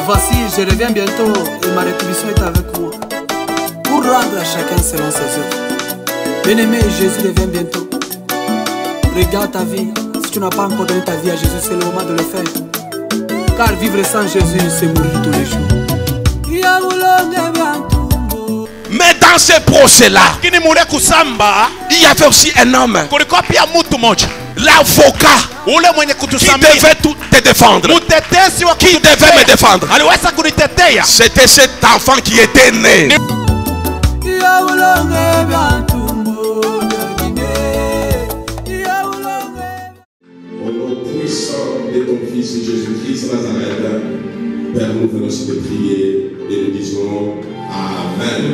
Voici, je reviens bientôt et ma rétribution est avec moi pour rendre à chacun selon ses œuvres. Bien-aimé, Jésus revient bientôt. Regarde ta vie. Si tu n'as pas encore donné ta vie à Jésus, c'est le moment de le faire. Car vivre sans Jésus, c'est mourir tous les jours. Mais dans ce procès-là, il y avait aussi un homme, l'avocat, qui devait te défendre. Qui devait me défendre? C'était cet enfant qui était né. Au nom puissant de ton Fils Jésus-Christ Nazareth, Père, nous venons aussi te prier et nous disons Amen.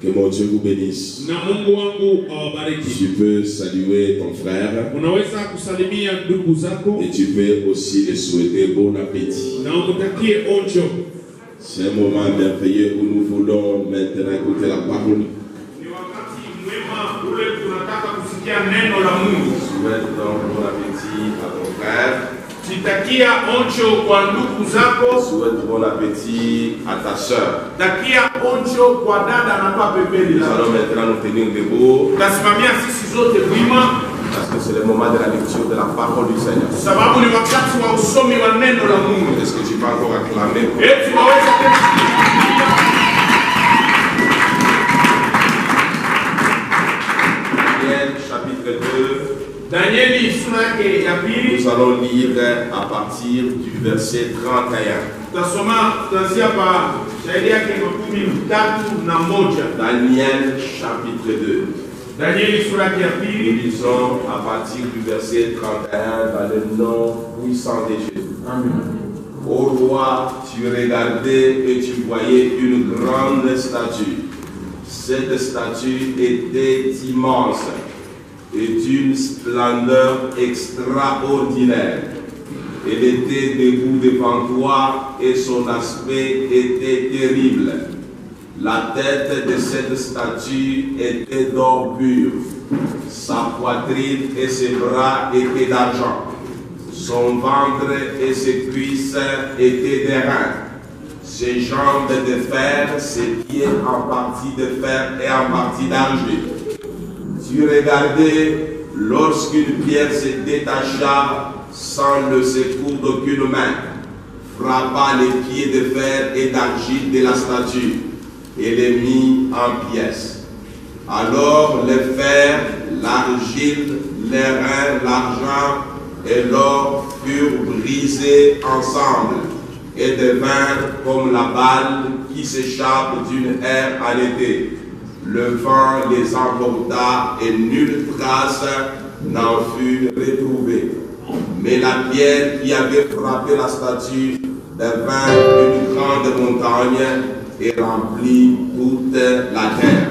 Que mon Dieu vous bénisse. Tu peux saluer ton frère et tu peux aussi lui souhaiter bon appétit. C'est un moment merveilleux où nous voulons maintenant écouter la parole. Souhaite donc bon appétit à ton frère. Souhaite bon appétit à ta soeur. Nous allons maintenant nous tenir debout parce que c'est le moment de la lecture de la parole du Seigneur. Est-ce que tu peux encore acclamer? Daniel chapitre 2. Nous allons lire à partir du verset 31. Daniel chapitre 2. Nous lisons à partir du verset 31 dans le nom puissant de Jésus. Amen. Ô roi, tu regardais et tu voyais une grande statue. Cette statue était immense et d'une splendeur extraordinaire. Elle était debout devant toi et son aspect était terrible. La tête de cette statue était d'or pur. Sa poitrine et ses bras étaient d'argent. Son ventre et ses cuisses étaient d'airain. Ses jambes de fer, ses pieds en partie de fer et en partie d'argile. Tu regardais lorsqu'une pierre se détacha sans le secours d'aucune main, frappa les pieds de fer et d'argile de la statue et les mit en pièces. Alors le fer, l'argile, l'airain, l'argent et l'or furent brisés ensemble et devinrent comme la balle qui s'échappe d'une aire en été. Le vent les emporta et nulle trace n'en fut retrouvée. Mais la pierre qui avait frappé la statue devint une grande montagne et remplit toute la terre.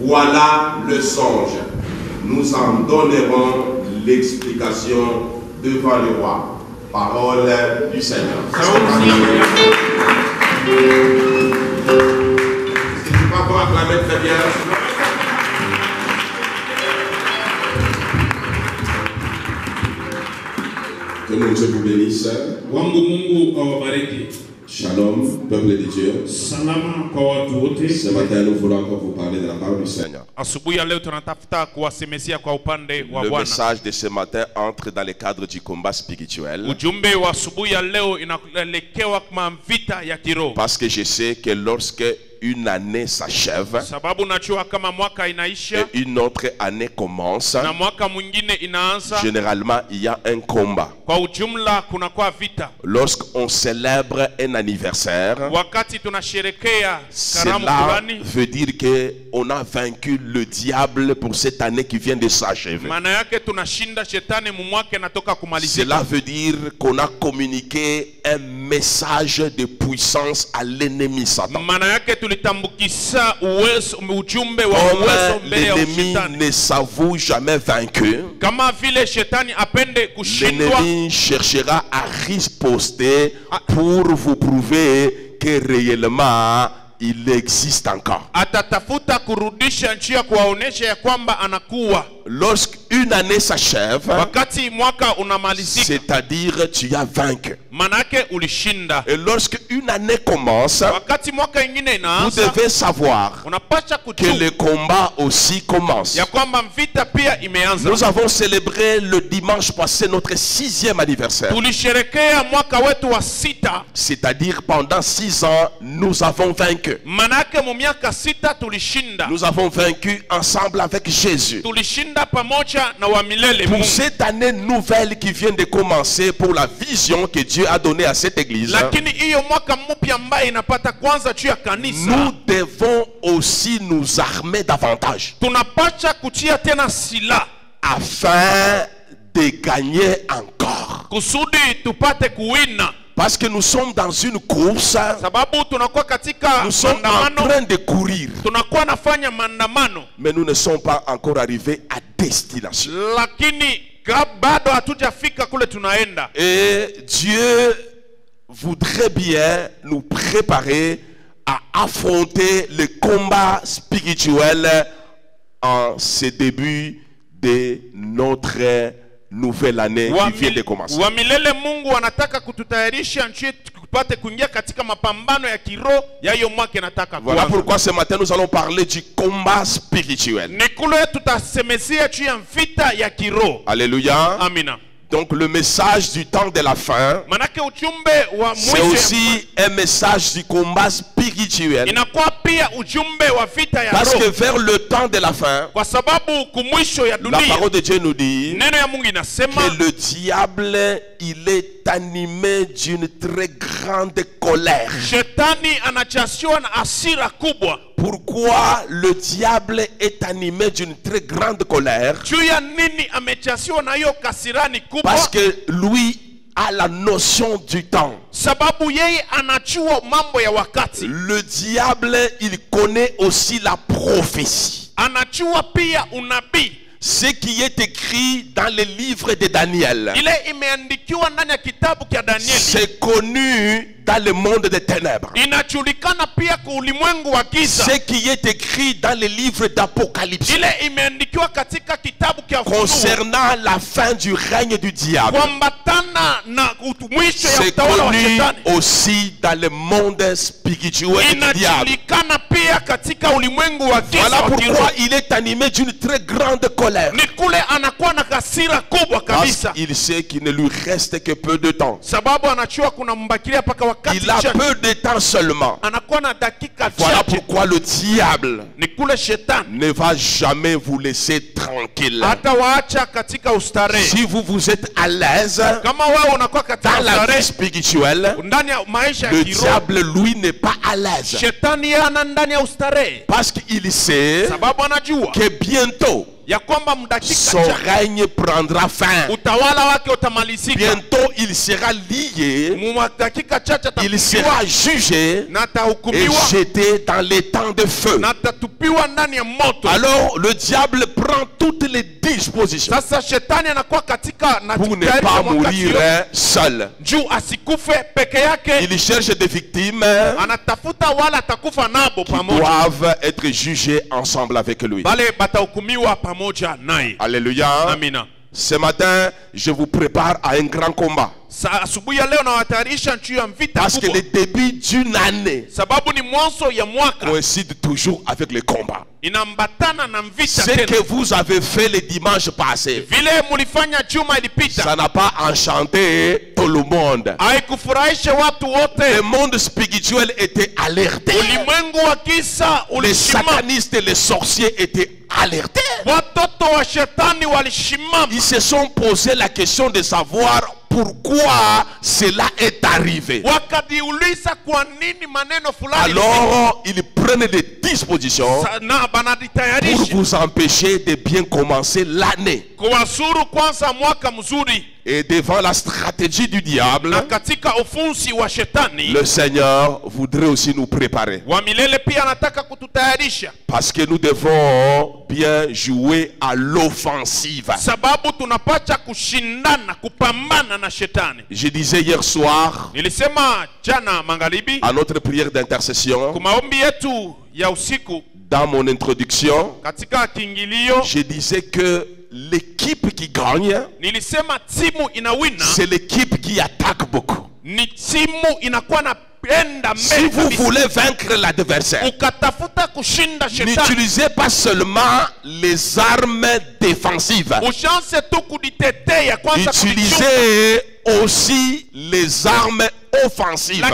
Voilà le songe. Nous en donnerons l'explication devant le roi. Parole du Seigneur. Pour acclamer très bien. Que mon Dieu vous bénisse. Shalom, peuple de Dieu. Ce matin, nous voulons encore vous parler de la parole du Seigneur. Le message de ce matin entre dans le cadre du combat spirituel. Parce que je sais que lorsque une année s'achève et une autre année commence, généralement il y a un combat. Lorsqu'on célèbre un anniversaire, cela veut dire qu'on a vaincu le diable pour cette année qui vient de s'achever. Cela veut dire qu'on a communiqué un message de puissance à l'ennemi Satan. L'ennemi ne s'avoue jamais vaincu. L'ennemi cherchera à riposter pour vous prouver que réellement il existe encore. Lorsqu'une année s'achève, c'est-à-dire tu as vaincu. Et lorsqu'une année commence, vous devez savoir que le combat aussi commence. Nous avons célébré le dimanche passé notre 6e anniversaire. C'est-à-dire pendant 6 ans, nous avons vaincu. Nous avons vaincu ensemble avec Jésus. Pour cette année nouvelle qui vient de commencer, pour la vision que Dieu a donnée à cette église, nous devons aussi nous armer davantage afin de gagner encore. Parce que nous sommes dans une course, nous sommes en train de courir, mais nous ne sommes pas encore arrivés à destination. Et Dieu voudrait bien nous préparer à affronter le combat spirituel en ce début de notre nouvelle année qui vient de commencer. Voilà pourquoi ce matin nous allons parler du combat spirituel. Alléluia. Donc le message du temps de la fin, c'est aussi un message du combat spirituel. Parce que vers le temps de la fin, la parole de Dieu nous dit que le diable, il est animé d'une très grande colère. Pourquoi le diable est animé d'une très grande colère? Parce que lui a la notion du temps. Le diable, il connaît aussi la prophétie. Ce qui est écrit dans les livres de Daniel, c'est connu dans le monde des ténèbres. Ce qui est écrit dans les livres d'Apocalypse concernant la fin du règne du diable, c'est connu aussi dans le monde spirituel du diable. Voilà pourquoi il est animé d'une très grande colère. Parce qu'il sait qu'il ne lui reste que peu de temps. Il a peu de temps seulement. Voilà pourquoi le diable ne va jamais vous laisser tranquille. Si vous êtes à l'aise dans la vie spirituelle, le diable, lui, n'est pas à l'aise. Parce qu'il sait que bientôt son règne prendra fin. Bientôt il sera lié, il sera jugé et jeté dans les temps de feu. Alors le diable prend toutes les dispositions pour ne pas mourir seul. Il cherche des victimes qui doivent être jugées ensemble avec lui. Alléluia. Amina. Ce matin, je vous prépare à un grand combat. Parce que le début d'une année coïncide toujours avec le combat. Ce que vous avez fait le dimanche passé, ça n'a pas enchanté tout le monde. Le monde spirituel était alerté. Les satanistes et les sorciers étaient alertés. Ils se sont posé la question de savoir pourquoi cela est arrivé. Alors ils prennent des disposition pour vous empêcher de bien commencer l'année. Et devant la stratégie du diable, le Seigneur voudrait aussi nous préparer. Parce que nous devons bien jouer à l'offensive. Je disais hier soir, à notre prière d'intercession, dans mon introduction, je disais que l'équipe qui gagne, c'est l'équipe qui attaque beaucoup. Si vous voulez vaincre l'adversaire, n'utilisez pas seulement les armes défensives. Utilisez aussi les armes offensives.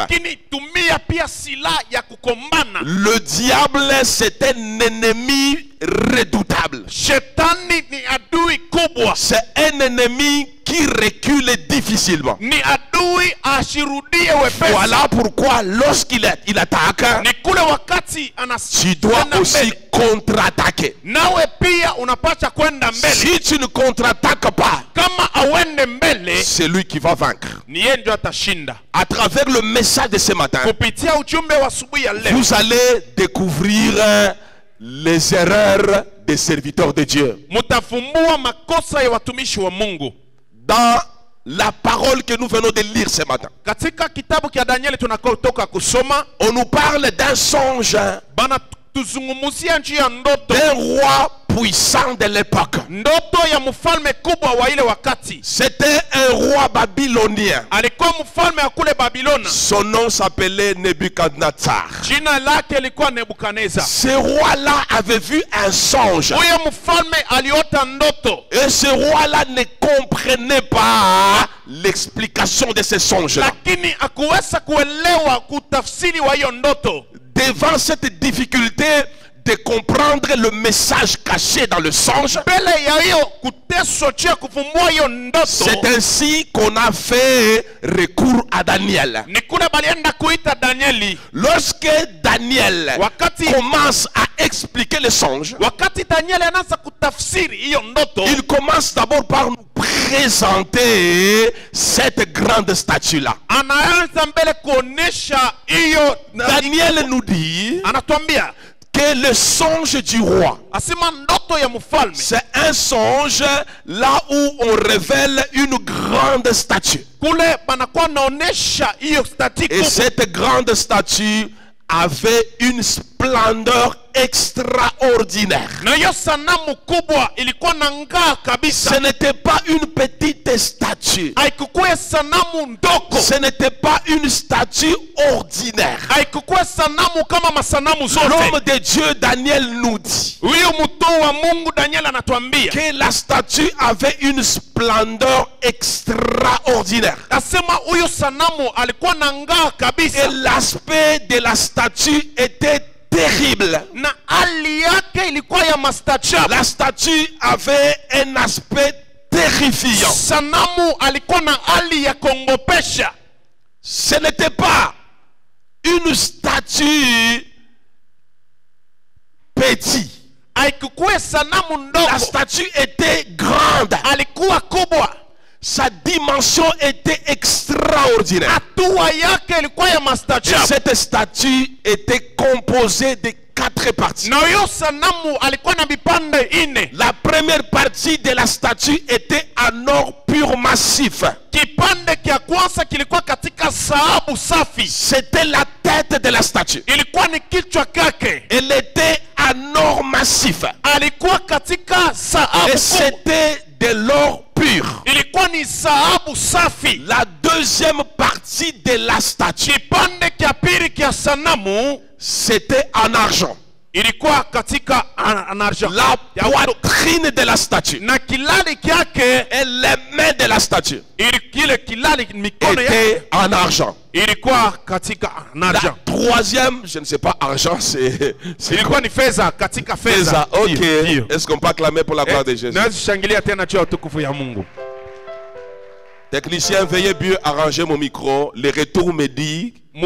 Le diable, c'est un ennemi redoutable. C'est un ennemi qui recule difficilement. Voilà pourquoi lorsqu'il attaque, tu dois aussi contre-attaquer. Si tu ne contre-attaques pas, c'est lui qui va vaincre. À travers le message de ce matin, vous allez découvrir les erreurs des serviteurs de Dieu. Dans la parole que nous venons de lire ce matin, on nous parle d'un songe d'un roi puissant de l'époque. C'était un roi babylonien. Son nom s'appelait Nebuchadnezzar. Ce roi-là avait vu un songe. Et ce roi-là ne comprenait pas l'explication de ce songe-là. Devant cette difficulté de comprendre le message caché dans le songe, c'est ainsi qu'on a fait recours à Daniel. Lorsque Daniel commence à expliquer le songe, il commence d'abord par nous présenter cette grande statue-là. Daniel nous dit que le songe du roi, c'est un songe là où on révèle une grande statue. Et cette grande statue avait une splendeur extraordinaire. Ce n'était pas une petite statue. Ce n'était pas une statue ordinaire. L'homme de Dieu Daniel nous dit que la statue avait une splendeur extraordinaire. Et l'aspect de la statue était terrible. La statue avait un aspect terrifiant. Ce n'était pas une statue petite. La statue était grande. Sa dimension était extraordinaire. Cette statue était composée de 4 parties. La première partie de la statue était en or pur massif. C'était la tête de la statue. Elle était en or massif. Et c'était de l'or pur. La deuxième partie de la statue, c'était en argent. La poitrine de la statue et les mains de la statue étaient en argent. La troisième, je ne sais pas, argent, c'est quoi? Feza. Ok. Est-ce qu'on peut acclamer pour la gloire de Jésus? Technicien, veuillez bien arranger mon micro. Le retour me dit que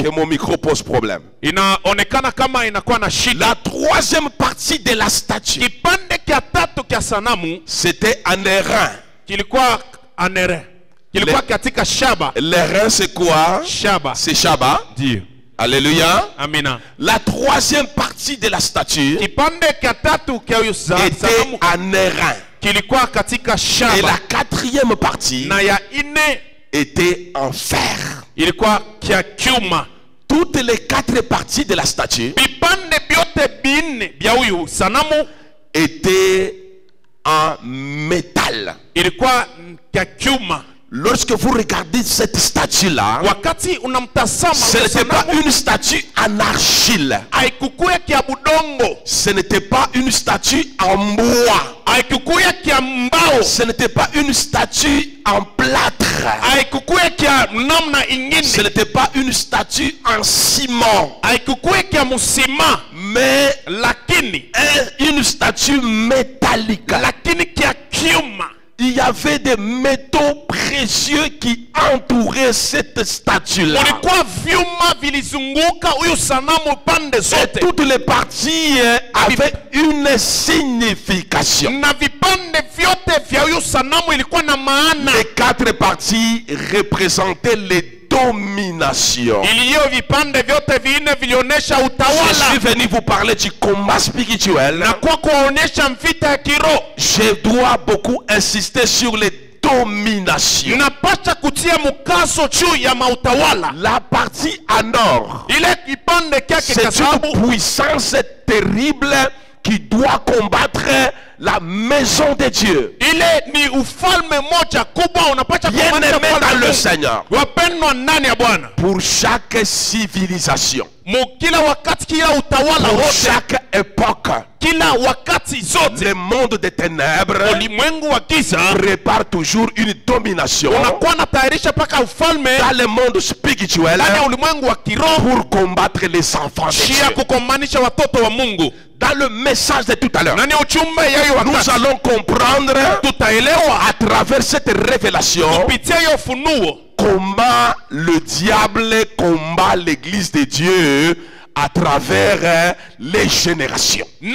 mon micro pose problème. La troisième partie de la statue, c'était un airain. L'airain c'est quoi? C'est Shaba. Alléluia. Amina. La troisième partie de la statue était un airain. Et la quatrième partie était en fer. Toutes les quatre parties de la statue étaient en métal. Lorsque vous regardez cette statue-là, ce n'était pas une statue en argile. Ce n'était pas une statue en bois. Ce n'était pas une statue en plâtre. Ce n'était pas une statue en ciment. Mais une statue métallique. Il y avait des métaux précieux qui entouraient cette statue-là. Et toutes les parties avaient une signification. Les quatre parties représentaient les dominations. Je suis venu vous parler du combat spirituel. Je dois beaucoup insister sur les dominations. La partie en or, c'est une puissance terrible qui doit combattre la maison de Dieu. Bien-aimé dans le Seigneur, pour chaque civilisation, pour chaque époque, le monde des ténèbres prépare toujours une domination dans le monde spirituel pour combattre les enfants de Dieu. Dans le message de tout à l'heure, nous allons comprendre à travers cette révélation comment le diable combat l'église de Dieu à travers les générations. Je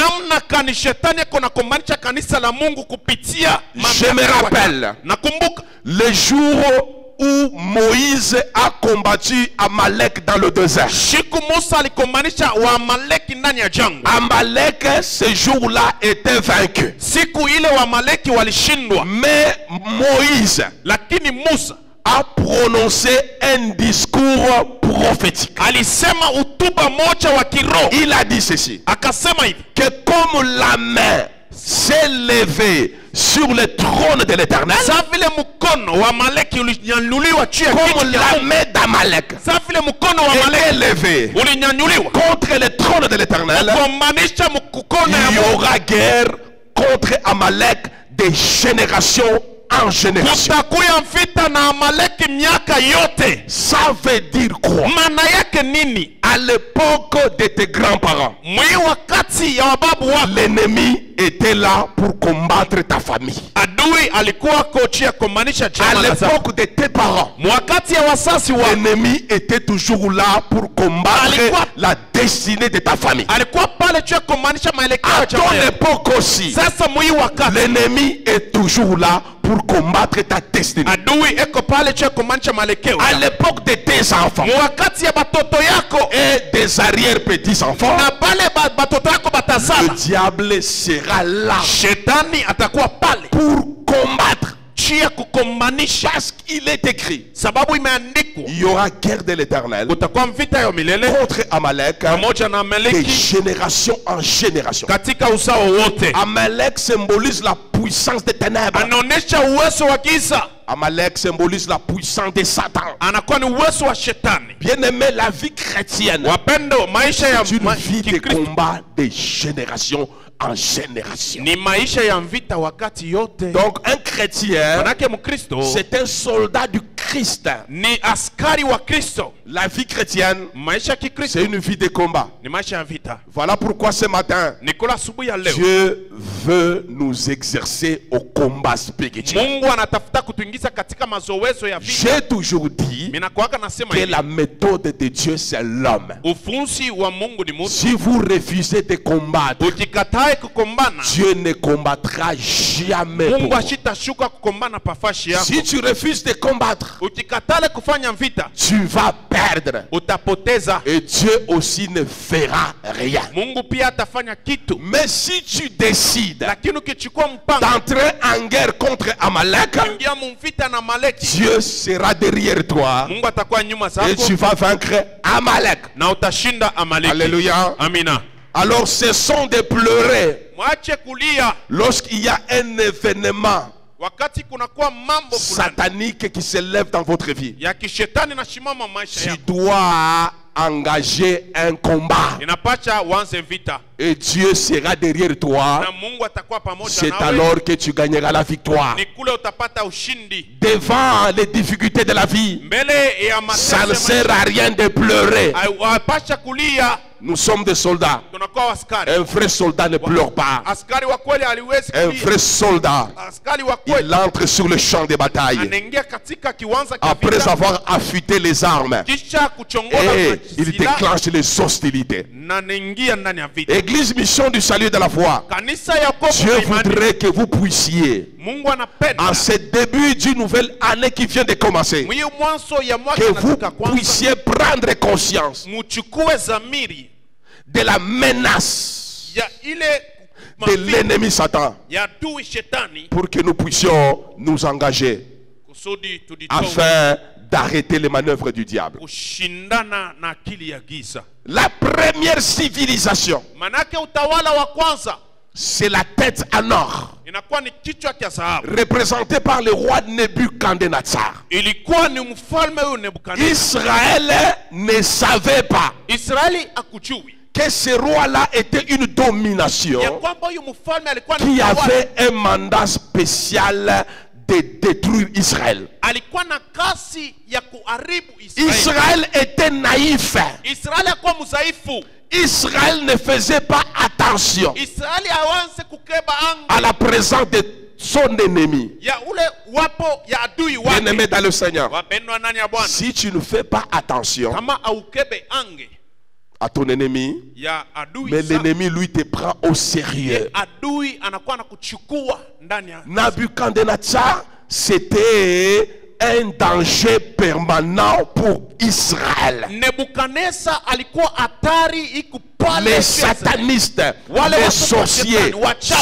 me rappelle le jour où Moïse a combattu Amalek dans le désert. Amalek, ce jour-là, était vaincu. Mais Moïse a prononcé un discours prophétique. Il a dit ceci, que comme la main s'est levée sur le trône de l'Éternel, comme la main d'Amalek est levée contre le trône de l'Éternel, il y aura guerre contre Amalek de génération en génération. Ça veut dire quoi? À l'époque de tes grands-parents, l'ennemi était là pour combattre ta famille. À l'époque de tes parents, l'ennemi était toujours là pour combattre la destinée de ta famille. À ton époque aussi, l'ennemi est toujours là pour combattre ta destinée. À l'époque de tes enfants et des arrière-petits-enfants, le diable sera là pour combattre. Parce qu'il est écrit, il y aura guerre de l'Éternel contre Amalek de génération en génération. Amalek symbolise la puissance des ténèbres. Amalek symbolise la puissance de Satan. Bien aimé, la vie chrétienne, c'est une vie de combat de génération en génération. Donc un chrétien, c'est un soldat du Christ. Ni askari wa Kristo. La vie chrétienne, Maisha kikristo c'est une vie de combat. ni maisha ya vita. Voilà pourquoi ce matin, Nikola asubuhi ya leo, Dieu veut nous exercer au combat spirituel. Mungu anatafuta kutuingiza katika mazoezo ya vita. J'ai toujours dit Mina kwaka nasema que hivi, la méthode de Dieu, c'est l'homme. ufunzi wa Mungu ni mtu. Si vous refusez de combattre, Ukikatae kukombana, Dieu ne combattra jamais pour Mungu vous. ashitashuka kukombana pafashi yako. Si tu refuses de combattre, Ukikatale kufanya vita, tu vas perdre. utapoteza. Et Dieu aussi ne fera rien. Mungu pia atafanya kitu. Mais si tu décides Lakini ukichukua mpango d'entrer en guerre contre Amalek, ingia mumvita na Maleki, Dieu sera derrière toi Mungu atakuwa nyuma et zako tu vas vaincre Amalek. na utashinda Amaleki. Alléluia. Amina. Alors cessons de pleurer Mwache kulia lorsqu'il y a un événement wakati kunakuwa mambo fulani satanique qui se lève dans votre vie. ya kishetani na shimama maisha Tu yako. dois engager un combat Inapacha uanze vita et Dieu sera derrière toi. na Mungu atakuwa pamoja C'est nawe. alors que tu gagneras la victoire. Ni kule utapata ushindi Devant les difficultés de la vie, mbele ya ça ne mateso ya sert à rien de pleurer. maisha. Apacha kulia, Nous sommes des soldats. tunakuwa askari. Un vrai soldat ne pleure pas. Askari wa kweli aliwezi Un kulia. vrai soldat, Askari wa kweli il entre sur le champ de bataille anaingia katika kiwanja cha après vita, avoir affûté les armes kisha kuchongola et il silaha déclenche les hostilités. na anaingia ndani ya vita. Église Mission du Salut de la foi, Kanisa ya wokovu Dieu na imani, voudrait que vous puissiez, Mungu anapenda en ce début d'une nouvelle année qui vient de commencer, mwi mwanzo ya mwaka que vous nataka kwanza puissiez prendre conscience muchukue zamiri de la menace ya ile de mavita l'ennemi Satan ya adui shetani pour que nous puissions nous engager kusudi tujitoe afin d'arrêter les manœuvres du diable. kushindana na akili ya giza. La première civilisation, Manake utawala wa kwanza c'est la tête en or, inakuwa ni kichwa cha dhahabu. représentée par le roi Nebuchadnezzar. Ilikuwa ni mfalme huyu Nebukadneza. Israël ne savait pas Israeli akujui que ce roi-là était une domination ya kwamba huyu mfalme alikuwa ni qui mtawala. avait un mandat spécial de détruire Israël. Alikuwa na kasi ya kuharibu Israeli. Israël était naïf. Israeli akuwa mzaifu. Israël ne faisait pas attention Israeli hawanze kukeba anga à la présence de son ennemi. ya ule wapo ya adui Bien-aimé wake. dans le Seigneur, Wapendwa ndani ya Bwana, si tu ne fais pas attention kama aukebe ange à ton ennemi, ya adui mais zako, l'ennemi lui te prend au sérieux. adui anakuwa anakuchukua ndani ya Nabuchodonosor, c'était un danger permanent pour Israël. Nebukadneza alikuwa hatari iko pale. Les satanistes, les sorciers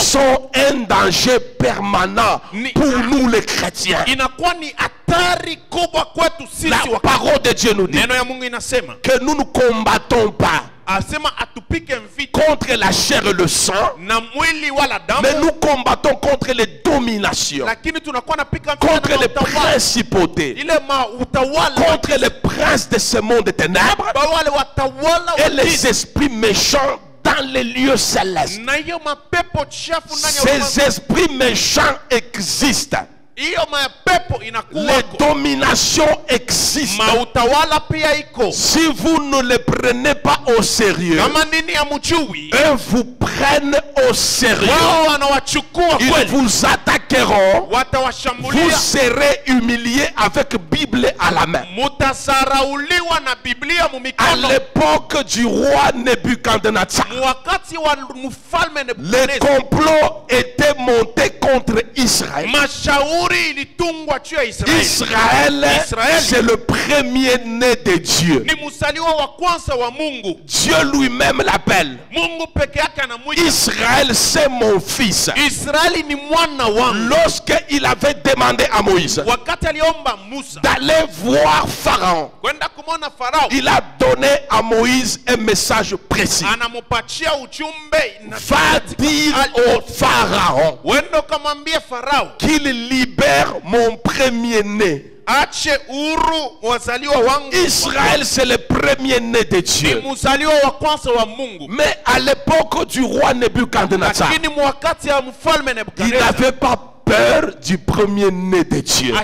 sont un danger permanent pour nous les chrétiens. Inakuwa ni hatari kubwa kwetu La sisi wa parole de Dieu nous dit neno ya Mungu inasema que nous ne combattons pas asema atupike mvita contre la chair et le sang, na mwili wala mais damu, nous combattons contre les dominations, lakini tunakuwa napika vita contre na les utawala, principautés, ile utawala contre les princes de ce monde de ténèbres ba wale watawala et wa les giza, esprits méchants dans les lieux célestes. na hiyo mapepo chafu ndani ya Ces ulimwengu. esprits méchants existent. Hiyo mapepo Les inakuwa dominations existent. mautawala pia iko. Si vous ne les prenez pas au sérieux, Kama nini ya mjui, eux vous prennent au sérieux. wao wanawachukua Ils kweli, vous attaqueront. Vous watawashambulia, serez humiliés avec Bible à la main. mutasarauliwa na Biblia À mumikono. l'époque du roi Nebuchadnezzar, Wakati wa mfalme les Nebukadneza, complots étaient montés contre Israël. mashauri ilitungwa juu ya Israeli. Israël, Israël. c'est le premier-né de Dieu. Ni msaliwa wa kwanza wa Mungu. Dieu lui-même l'appelle. Mungu peke yake anamuita Israël, c'est mon fils. Israeli ni mwana wangu. Lorsqu'il avait demandé à Moïse Wakati aliomba Musa d'aller voir Pharaon, kwenda kumwona Farao, il a donné à Moïse un message précis. anamupatia ujumbe na Va dire au Pharaon wendo kamwambie Farao qu'il libère mon premier-né. ache huru wazaliwa wangu. Israël, c'est le premier-né de Ni Dieu. mzaliwa wa kwanza wa Mungu. Mais à l'époque du roi Nebuchadnezzar, Lakini mwakati ya mfalme il Nebukadneza n'avait pas peur du premier-né de Dieu.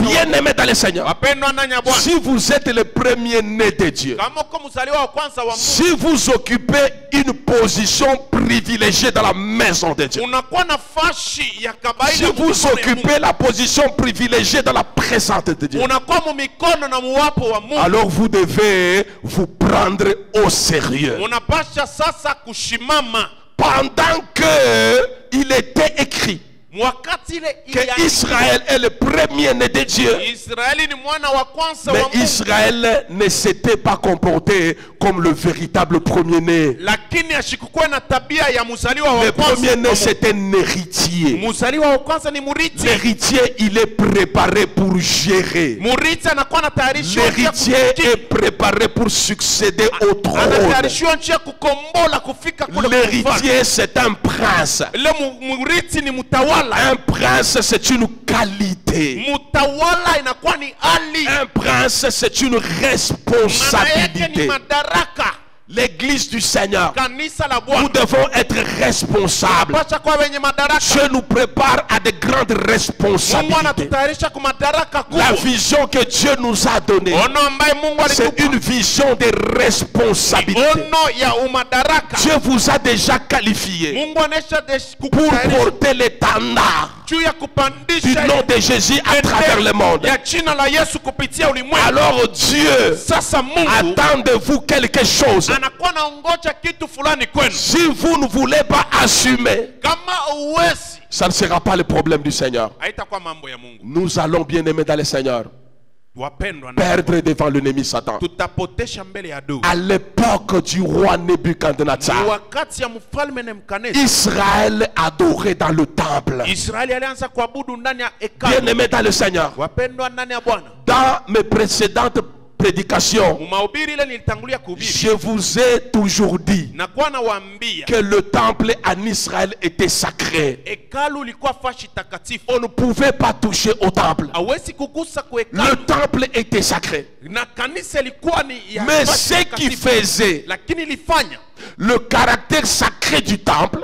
Bien aimé dans le Seigneur, si vous êtes le premier-né de Dieu, si vous occupez une position privilégiée dans la maison de Dieu, si vous occupez la position privilégiée dans la présence de Dieu, alors vous devez vous prendre au sérieux. Pendant que il était écrit que Israël est le premier-né de Dieu, mais Israël ne s'était pas comporté comme le véritable premier-né. Le premier-né, c'est un héritier. L'héritier, il est préparé pour gérer. L'héritier est préparé pour succéder au trône. L'héritier, c'est un prince. Un prince, c'est une qualité. Un prince, c'est une responsabilité. L'église du Seigneur, nous devons être responsables. Dieu nous prépare à de grandes responsabilités. La vision que Dieu nous a donnée, c'est une vision de responsabilité. Dieu vous a déjà qualifié pour porter l'étendard du nom de Jésus à travers le monde. Alors Dieu attend de vous quelque chose. Si vous ne voulez pas assumer, ça ne sera pas le problème du Seigneur. Nous allons, bien aimer dans le Seigneur, perdre devant l'ennemi Satan. À l'époque du roi Nebuchadnezzar, Israël adorait dans le temple. Bien aimé dans le Seigneur, dans mes précédentes prédication, je vous ai toujours dit que le temple en Israël était sacré. On ne pouvait pas toucher au temple. Le temple était sacré. Mais ce qui faisait le caractère sacré du temple,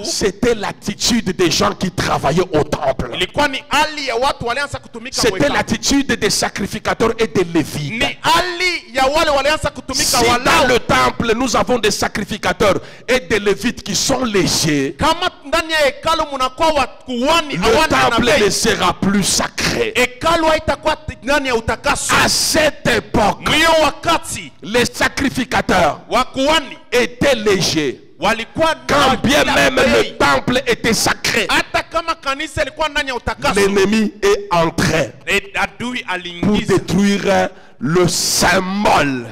c'était l'attitude des gens qui travaillaient au temple. C'était l'attitude des sacrificateurs et des lévites. Si dans le temple nous avons des sacrificateurs et des lévites qui sont légers, le temple ne sera plus sacré. À cette époque, les sacrificateurs étaient légers. Quand bien même le temple était sacré, l'ennemi est entré pour détruire le symbole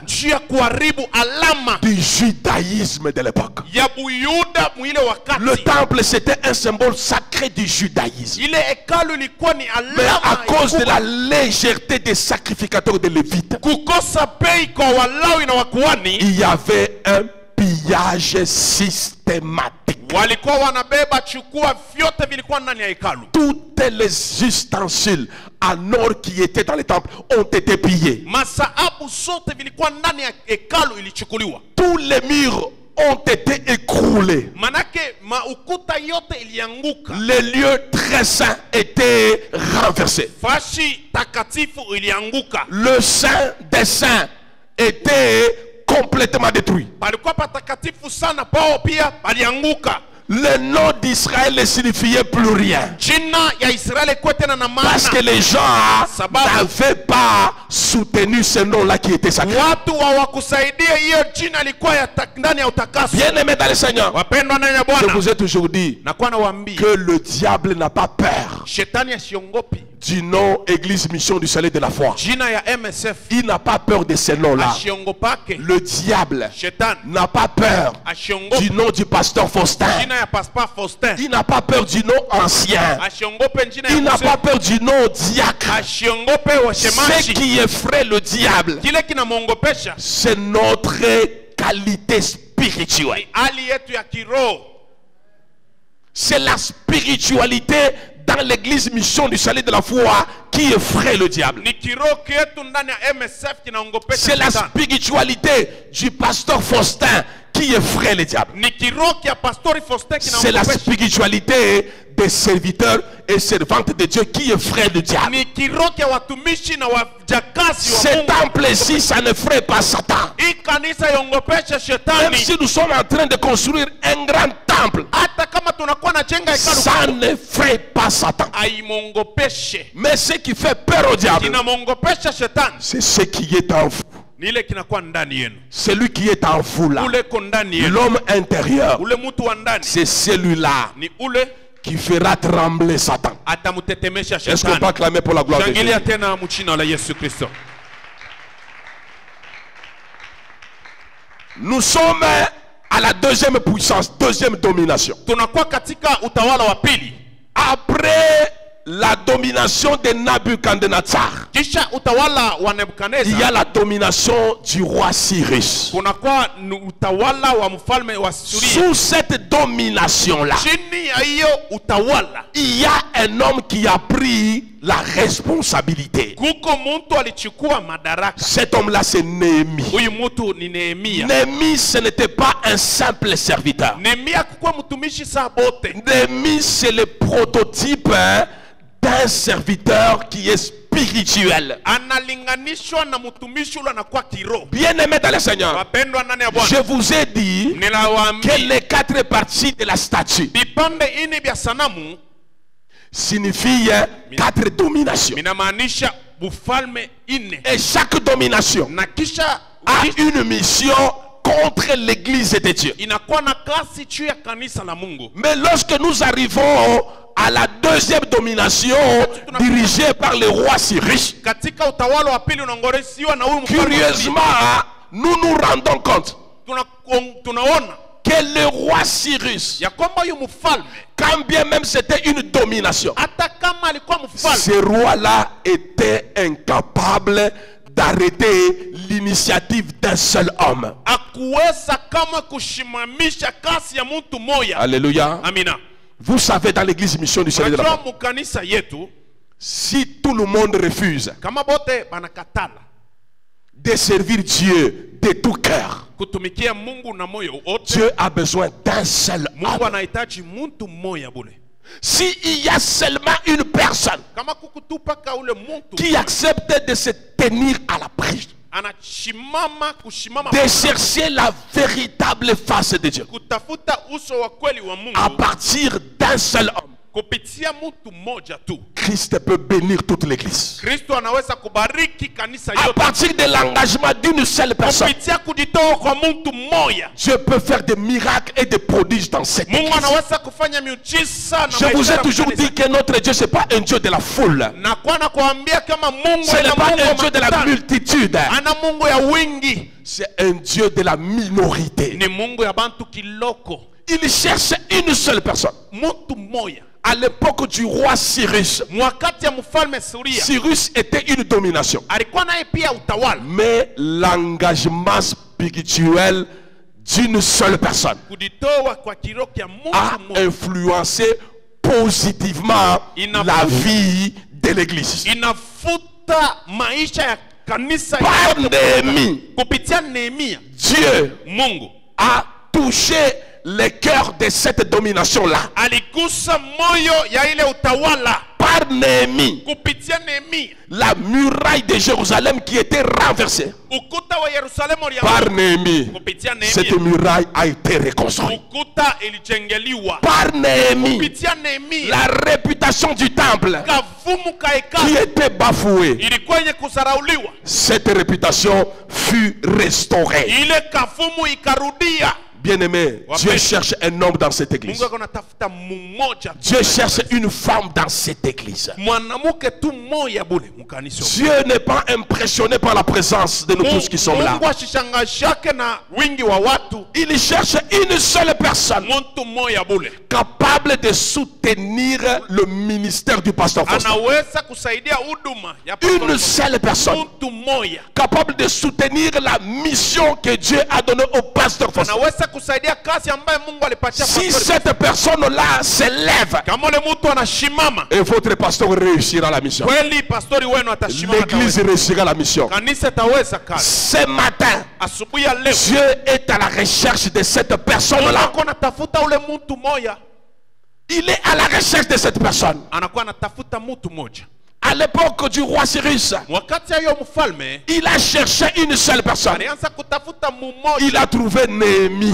du judaïsme de l'époque. Le temple, c'était un symbole sacré du judaïsme. Mais à cause de la légèreté des sacrificateurs de Lévites, il y avait un pillage systématique. Toutes les ustensiles en or qui étaient dans le temple ont été pillés. Tous les murs ont été écroulés. Les lieux très saints étaient renversés. Le saint des saints était complètement détruit. Le nom d'Israël ne signifiait plus rien. Parce que les gens n'avaient pas soutenu ce nom-là qui était sacré. Bien aimé dans le Seigneur, je vous ai toujours dit que le diable n'a pas peur du nom Église Mission du Soleil de la Foi. Il n'a pas peur de ce nom-là. Le diable n'a pas peur du nom du pasteur Faustin. Il n'a pas peur du nom ancien. Il n'a pas peur du nom diacre. Ce qui effraie le diable, c'est notre qualité spirituelle. C'est la spiritualité dans l'église Mission du Salut de la Foi qui effraie le diable. C'est la spiritualité du pasteur Faustin qui effraie le diable. Ni kiroho ya pastori Faustin C'est la spiritualité des serviteurs et servantes de Dieu qui effraie le diable. Ni kiroho ya watumishi na wajakazi wa Ce Mungu. temple-ci, ça ne ferait pas Satan. Hii kanisa iongopeshe shetani. Même si nous sommes en train de construire un grand temple, Hata kama tunakuwa na jenga hekalu ça ne ferait pas Satan. haimwongopeshe. Mais ce qui fait peur au diable, Kinamwongopesha shetani c'est ce qui est en vous. ni ile kinakuwa ndani yenu. Celui qui est en vous là, Ule ko ndani yenu. l'homme intérieur, Ule mtu wa ndani c'est celui-là ni ule qui fera trembler Satan. atamutetemesha Est-ce qu'on peut shetani. acclamer pour la gloire de Dieu? Shangilia tena mchina la Yesu Kristo. Nous sommes à la deuxième puissance, deuxième domination. Tunakuwa katika utawala wa pili. Après la domination de Nabucodonosor, Kisha utawala wa il y a Nebukadneza la domination du roi Cyrus. kunakuwa utawala wa mfalme wa Suria. Sous cette domination-là, Chini ya hiyo utawala il y a un homme qui a pris la responsabilité. kuko mtu alichukua madaraka. Cet homme-là, c'est Néhémie. Huyu mtu ni Nehemia. Néhémie, ce n'était pas un simple serviteur. Nehemia kukuwa mtumishi saa bote. Néhémie, c'est le prototype d'un serviteur qui est spirituel. Analinganishwa na mtumishi ule anakuwa kiroho. Bien-aimé dans le Seigneur, Wapendwa ndani ya Bwana, je vous ai dit que ninawaambia les 4 parties de la statue vipande ini vya sanamu signifient 4 dominations. vinamaanisha bufalme ine, Et chaque domination na kisha a une mission contre l'église de Dieu. inakuwa na kasi juu ya kanisa la Mungu. Mais lorsque nous arrivons à la deuxième domination dirigée par le roi Cyrus, Katika utawala wa pili unaongozwa na huyu mfalme wa Suria. curieusement, nous nous rendons compte tunaona que le roi Cyrus, ya kwamba huyu mfalme quand bien même c'était une domination, hata kama alikuwa mfalme, ce roi-là était incapable d'arrêter l'initiative d'un seul homme. akuweza kama kushimamisha kasi ya mtu moja. Alléluia. Amina. Vous savez, dans l'église mission du Seigneur de la Unajua Paix, mukanisa yetu si tout le monde refuse kama bote banakatala de servir Dieu de tout cœur, kutumikia Mungu na moyo wote, Dieu a besoin d'un seul Mungu homme. anahitaji mtu mmoja bure. S'il y a seulement une personne Kama kukutupaka ule mtu qui accepte de se tenir à la prière, kushimama de chercher la véritable face de Dieu, kutafuta uso wa kweli wa Mungu à partir d'un seul homme, kupitia mtu mmoja tu, Christ peut bénir toute l'église. Kristo anaweza kubariki kanisa À yote. partir de l'engagement d'une seule personne, Kupitia kujitoa kwa mtu mmoja, Dieu peut faire des miracles et des prodiges dans cette Mungu église. anaweza kufanya miujiza na Je vous ai maisha ya toujours kanisa. dit que notre Dieu, ce n'est pas un Dieu de la foule. Na kwa nakuambia kama Mungu Ce n'est ana pas Mungu un wa Dieu de la makutano. multitude. Ana Mungu ya wingi, C'est un Dieu de la minorité. ni Mungu ya bantu kiloko. Il cherche une seule personne. Mtu mmoja. À l'époque du roi Cyrus, Mwakati ya mfalme Suria Cyrus était une domination. alikuwa naye pia utawala. Mais l'engagement spirituel d'une seule personne Kujitoa kwa kiroho ya mtu a mmoja influencé positivement la vie de l'église. inafuta maisha ya kanisa Par yote. Néhémie, Kupitia Nehemia, Dieu Mungu a touché le cœur de cette domination-là. aligusa moyo ya ile utawala. Par Néhémie, Kupitia Nehemia, la muraille de Jérusalem qui était renversée. ukuta wa Yerusalemu Par ulianguka. Néhémie, Kupitia cette Nehemia, muraille a été reconstruite. ukuta ilijengeliwa. Par Néhémie, Kupitia Nehemia, la réputation du temple kavumu ka qui hekalu était bafouée, ilikuwa yenye kusarauliwa. cette réputation fut restaurée. Ile kavumu ikarudia. Bien-aimé, Dieu cherche un homme dans cette église. Mungu anatafuta mmoja tu. Dieu cherche une femme dans cette église. Mwanamke tu mmoja bure mkanisa. Dieu n'est pas impressionné par la présence de nous tous qui sommes là. Mungu ashishangashake na wingi wa watu. Il cherche une seule personne Mtu mmoja bure capable de soutenir le ministère du pasteur Faustin. anaweza kusaidia huduma ya Une pastor. seule personne Mtu mmoja capable de soutenir la mission que Dieu a donnée au pasteur Faustin. anaweza kusaidia kazi ambayo Mungu alipatia Si pastor. cette personne-là se lève, Kama ule mtu anashimama, et votre pasteur réussira la mission. kweli pastori wenu atashimama. L'église réussira la mission. Kanisa taweza kazi. Ce matin, Asubuhi ya leo Dieu est à la recherche recherche de cette personne-là. Il est à la recherche de cette personne. À l'époque du roi Cyrus, il a cherché une seule personne. Il a trouvé Néhémie.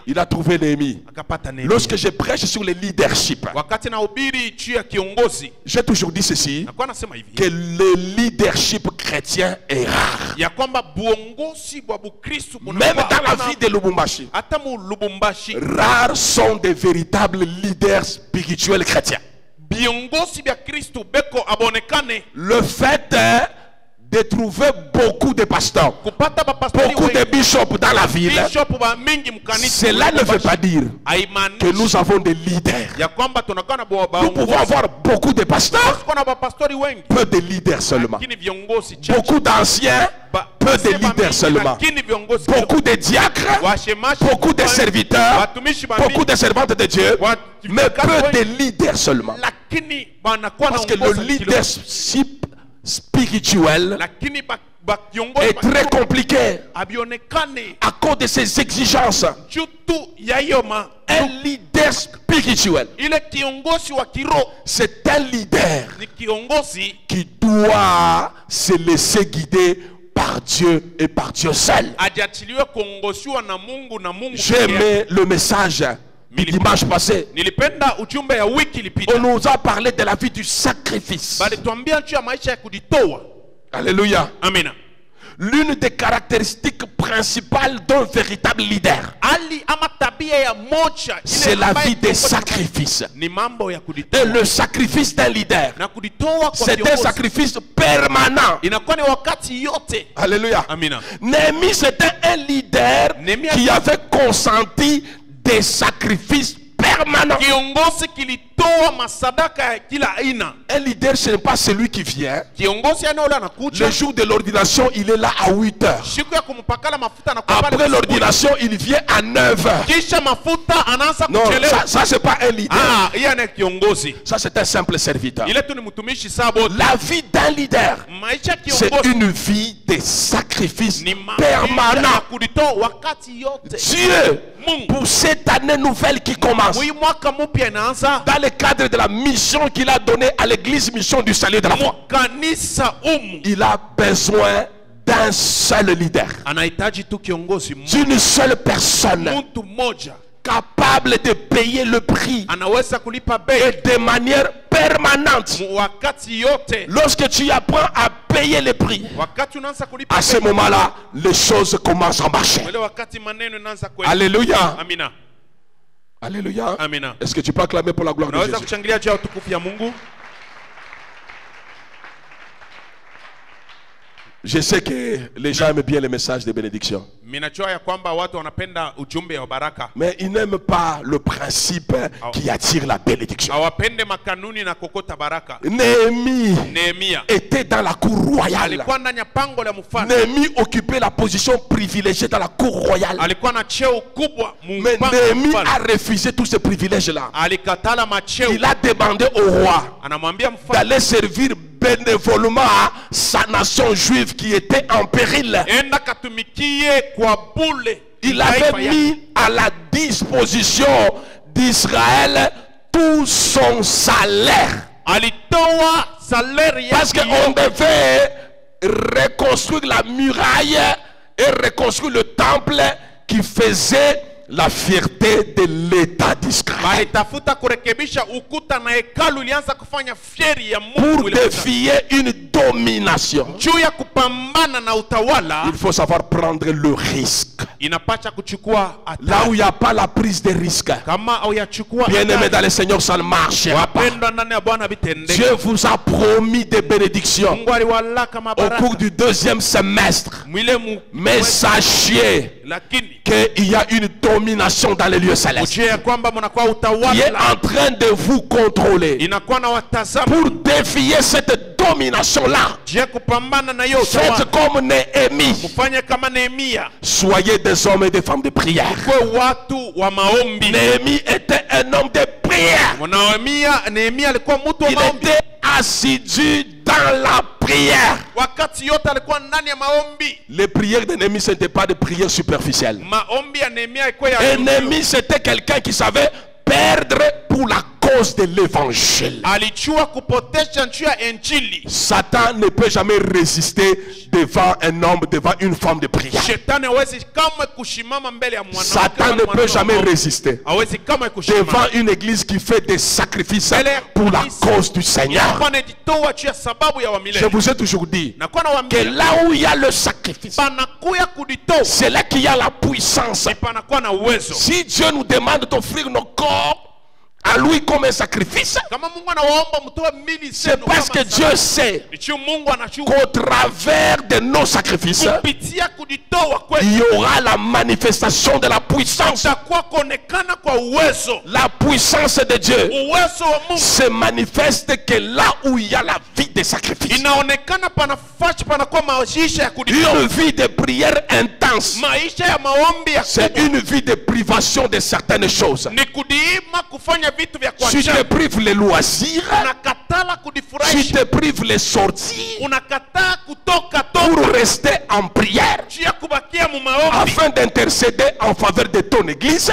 Il a trouvé Néhémie. Lorsque je prêche sur le leadership, j'ai toujours dit ceci, que le leadership chrétien est rare. Même dans la vie de Lubumbashi, rares sont des véritables leaders spirituels chrétiens. Le fait de trouver beaucoup de pasteurs, beaucoup de bishops dans la ville, cela ne veut pas dire que nous avons des leaders. Nous pouvons avoir beaucoup de pasteurs, peu de leaders seulement. Beaucoup d'anciens, peu de leaders seulement. Beaucoup de diacres, beaucoup de serviteurs, beaucoup de servantes de Dieu, mais peu de leaders seulement. Parce que le leadership spirituel est très compliqué à cause de ses exigences. Un leader spirituel, c'est un leader qui doit se laisser guider par Dieu et par Dieu seul. J'ai aimé le message du dimanche passé. On nous a parlé de la vie du sacrifice. Alléluia. Amen. L'une des caractéristiques principales d'un véritable leader, c'est la vie des sacrifices. Et le sacrifice d'un leader, c'est un sacrifice permanent. Alléluia. Néhémie, c'était un leader qui avait consenti des sacrifices permanents. Un leader, ce n'est pas celui qui vient. Le jour de l'ordination, il est là à 8 heures. Après l'ordination, il vient à 9 heures. Non, ça c'est pas un leader. Ça c'est un simple serviteur. La vie d'un leader, c'est une vie de sacrifice permanent. Dieu, pour cette année nouvelle qui commence, dans le cadre de la mission qu'il a donnée à l'église mission du salut de la foi, il a besoin d'un seul leader, d'une seule personne capable de payer le prix et de manière permanente. Lorsque tu apprends à payer le prix, à ce moment-là, les choses commencent à marcher. Alléluia. Alléluia. Est-ce que tu peux acclamer pour la gloire de Jésus? Je sais que les gens aiment bien les messages de bénédiction, mais ils n'aiment pas le principe qui attire la bénédiction. Néhémie était dans la cour royale. Néhémie occupait la position privilégiée dans la cour royale. Mais Néhémie a refusé tous ces privilèges-là. Il a demandé au roi d'aller servir bénévolement sa nation juive qui était en péril. Il avait mis à la disposition d'Israël tout son salaire. Parce qu'on devait reconstruire la muraille et reconstruire le temple qui faisait la fierté de l'État d'Israël. Pour défier une domination, il faut savoir prendre le risque. Là où il n'y a pas la prise de risque, bien aimé dans le Seigneur, ça ne marchera pas. Dieu vous a promis des bénédictions au cours du deuxième semestre. Mais sachez qu'il y a une domination dans les lieux célestes qui est en train de vous contrôler. Pour défier cette domination-là, faites comme Néhémie. Soyez des hommes et des femmes de prière. Néhémie était un homme de prière. Il était assidu dans la prière. prière. wakati yote alikuwa ndani ya maombi. Les prières de Néhémie, ce n'était pas des prières superficielles. Maombi ya Nehemia ilikuwa ya Néhémie, c'était quelqu'un qui savait perdre pour la cause de l'évangile. alijua kupotesha njia ya injili. Satan ne peut jamais résister devant un homme, devant une femme de prière. Shetani hawezi kama kushimama mbele ya mwanamke. Satan ne peut jamais résister hawezi kama kushimama devant une église qui fait des sacrifices pour la cause du Seigneur. Je vous ai toujours dit que là où il y a le sacrifice, c'est là qu'il y a la puissance. Si Dieu nous demande d'offrir nos corps à lui comme un sacrifice, c'est parce que Dieu sait qu'au travers de nos sacrifices, il y aura la manifestation de la puissance. La puissance de Dieu se manifeste que là où il y a la vie de sacrifice. Une vie de prière intense, c'est une vie de privation de certaines choses. Tu te prives les loisirs, tu te prives les sorties pour rester en prière afin d'intercéder en faveur de ton église.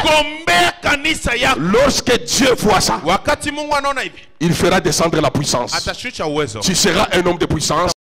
Lorsque Dieu voit ça, il fera descendre la puissance. Tu seras un homme de puissance.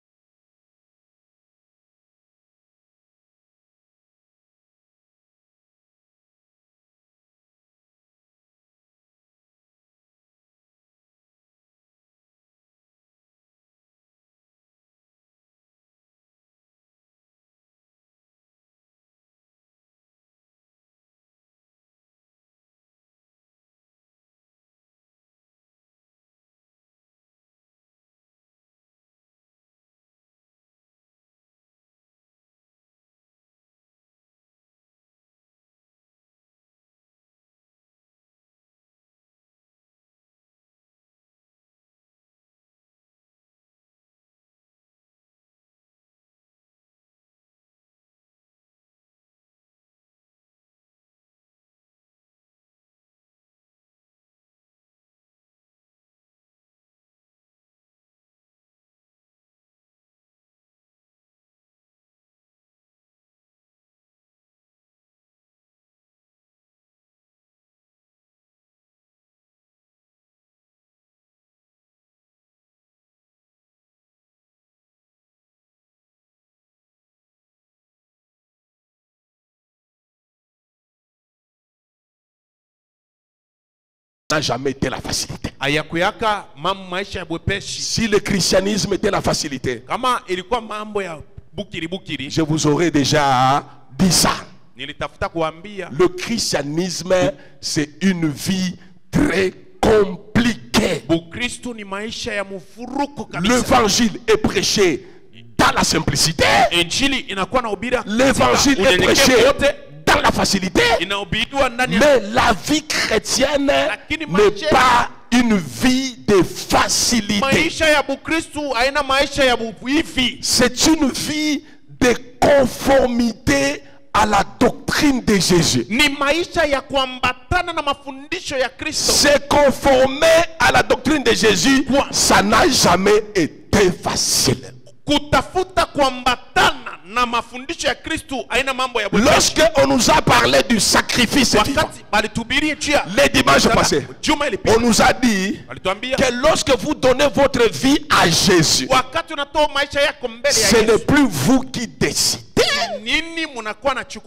N'a jamais été la facilité. Si le christianisme était la facilité, je vous aurais déjà dit ça. Le christianisme, c'est une vie très compliquée. L'évangile est prêché dans la simplicité. L'évangile est prêché dans la facilité, mais la vie chrétienne n'est pas une vie de facilité. C'est une vie de conformité à la doctrine de Jésus. Se conformer à la doctrine de Jésus, ça n'a jamais été facile. Lorsque on nous a parlé du sacrifice vivant, les dimanches passés, on nous a dit que lorsque vous donnez votre vie à Jésus, ce n'est plus vous qui décidez. Qui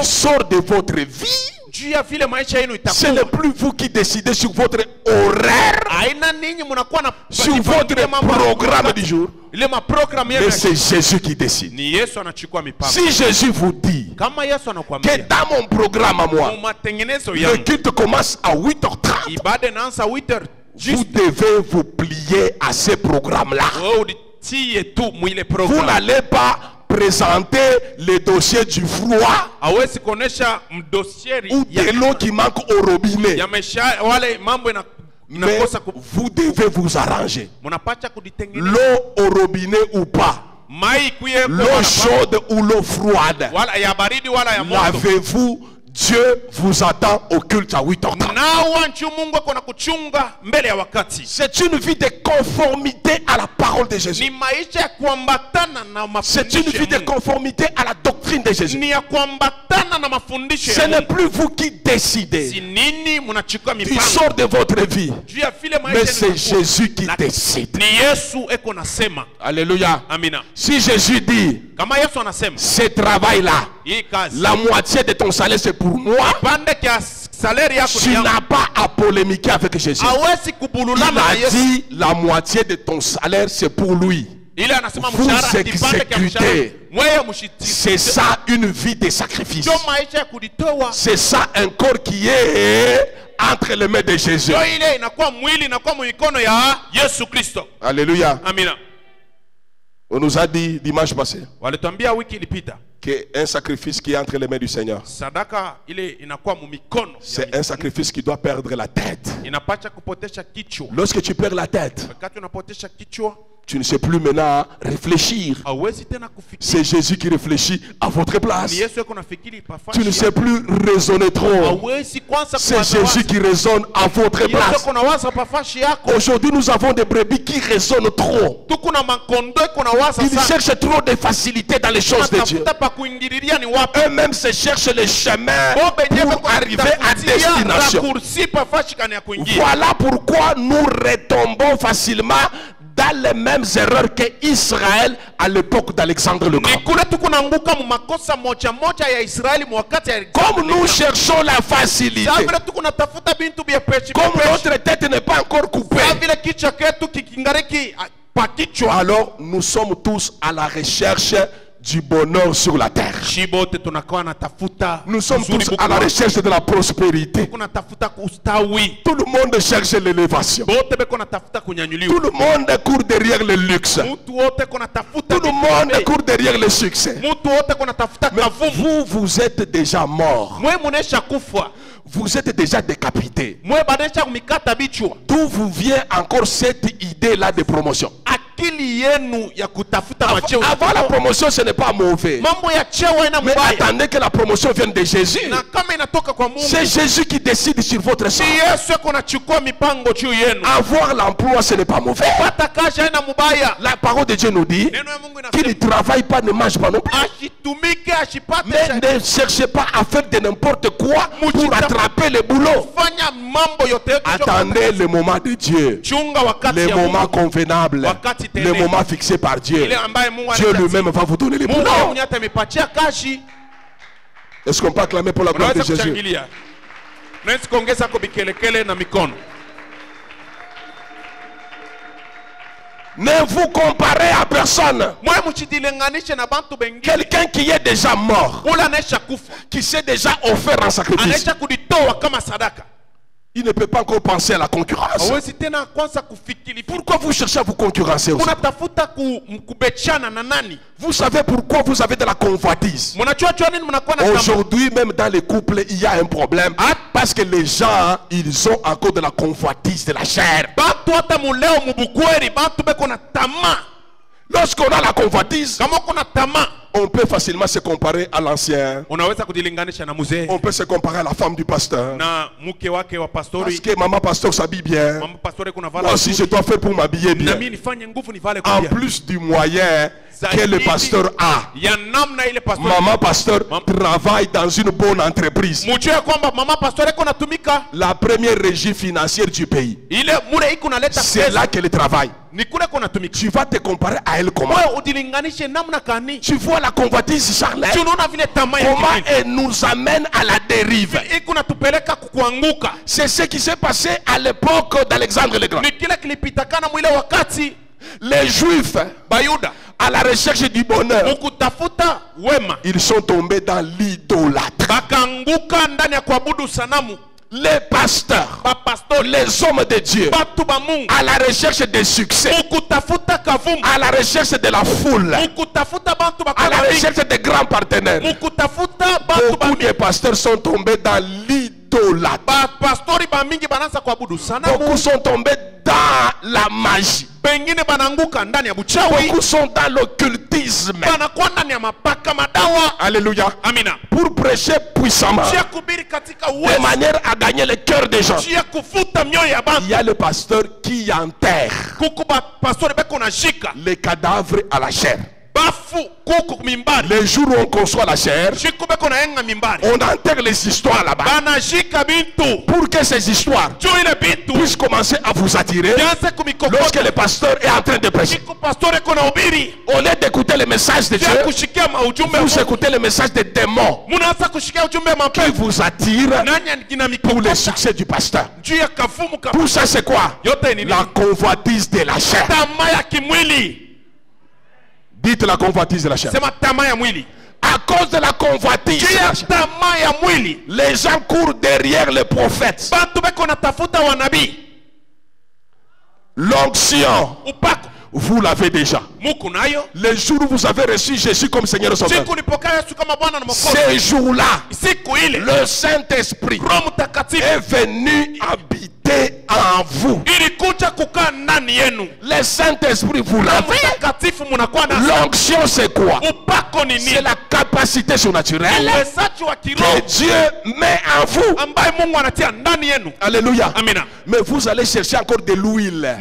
sort de votre vie. Ce n'est plus vous qui décidez sur votre horaire, sur votre programme du jour, mais c'est Jésus qui décide. Si Jésus vous dit que dans mon programme à moi, le culte commence à 8h30, vous devez vous plier à ce programme-là. Vous n'allez pas présenter le dossier du froid ou de l'eau qui manque au robinet. Mais vous devez vous arranger. L'eau au robinet ou pas, l'eau chaude ou l'eau froide, lavez-vous Dieu vous attend au culte à 8h30. C'est une vie de conformité à la parole de Jésus. C'est une vie de conformité à la doctrine de Jésus. Ce n'est plus vous qui décidez du sort de votre vie, mais c'est Jésus qui décide. Alléluia. Si Jésus dit, ce travail-là, la moitié de ton salaire c'est pour moi, tu n'as pas à polémiquer avec Jésus. Il a dit la moitié de ton salaire c'est pour lui. Vous exécutez. C'est ça une vie de sacrifice. C'est ça un corps qui est entre les mains de Jésus. Alléluia. On nous a dit dimanche passé qu'un sacrifice qui est entre les mains du Seigneur, c'est un sacrifice qui doit perdre la tête. Lorsque tu perds la tête, tu ne sais plus maintenant réfléchir. C'est Jésus qui réfléchit à votre place. Tu ne sais plus raisonner trop. C'est Jésus qui raisonne à votre place. Aujourd'hui, nous avons des brebis qui raisonnent trop. Ils cherchent trop de facilité dans les choses de Dieu. Eux-mêmes se cherchent le chemin pour arriver à destination. Voilà pourquoi nous retombons facilement dans les mêmes erreurs que Israël à l'époque d'Alexandre le Grand. Comme nous cherchons la facilité, comme notre tête n'est pas encore coupée, alors nous sommes tous à la recherche du bonheur sur la terre. Nous sommes tous à la recherche de la prospérité. Tout le monde cherche l'élévation. Tout le monde court derrière le luxe. Tout le monde court derrière le succès. Mais vous êtes déjà mort. Vous êtes déjà décapité. D'où vous vient encore cette idée-là de promotion? Avant la promotion, ce n'est pas mauvais. Mais attendez que la promotion vienne de Jésus. C'est Jésus qui décide sur votre sort. Avoir l'emploi, ce n'est pas mauvais. La parole de Dieu nous dit qu'il ne travaille pas, ne mange pas non plus. Mais ne cherchez pas à faire de n'importe quoi pour attraper le boulot. Attendez le moment de Dieu, le moment convenable, le moment fixé par Dieu. Dieu lui-même va vous donner les boulots. Est-ce qu'on peut acclamer pour la gloire de Jésus? Ne vous comparez à personne. Quelqu'un qui est déjà mort, qui s'est déjà offert en sacrifice, il ne peut pas encore penser à la concurrence. Pourquoi vous cherchez à vous concurrencer aussi? Vous savez pourquoi vous avez de la convoitise? Aujourd'hui, même dans les couples, il y a un problème. Parce que les gens, ils ont encore de la convoitise de la chair. Lorsqu'on a la convoitise, on peut facilement se comparer à l'ancien. On peut se comparer à la femme du pasteur. Parce que maman pasteur s'habille bien. Moi aussi je dois faire pour m'habiller bien. En plus du moyen que le pasteur a, maman pasteur travaille dans une bonne entreprise. La première régie financière du pays. C'est là qu'elle travaille. Tu vas te comparer à elle comment? Tu vois la convoitise charnelle, comment elle nous amène à la dérive. C'est ce qui s'est passé à l'époque d'Alexandre le Grand. Les Juifs, à la recherche du bonheur, ils sont tombés dans l'idolâtrie. Les pasteurs, les hommes de Dieu, à la recherche des succès, à la recherche de la foule, à la recherche des grands partenaires. Beaucoup de pasteurs sont tombés dans l'idolâtrie. Beaucoup sont tombés dans la magie. Beaucoup sont dans l'occultisme. spiritisme. Alléluia. Amina. Pour prêcher puissamment, de manière à gagner le cœur des gens. Il y a le pasteur qui enterre les cadavres à la chair. Les jours où on conçoit la chair, on enterre les histoires là-bas. Pour que ces histoires puissent commencer à vous attirer, lorsque le pasteur est en train de prêcher, au lieu d'écouter le message de Dieu, vous écoutez le message des démons qui vous attirent pour le succès du pasteur. Tout ça c'est quoi? La convoitise de la chair. Dites la convoitise de la chair. À cause de la convoitise de la chair, les gens courent derrière les prophètes. L'onction, vous l'avez déjà. Le jour où vous avez reçu Jésus comme Seigneur et Sauveur, ce jour-là, le Saint-Esprit est venu habiter en vous. Le Saint-Esprit vous l'avez. L'onction c'est quoi? C'est la capacité surnaturelle que Dieu met en vous. Alléluia. Mais vous allez chercher encore de l'huile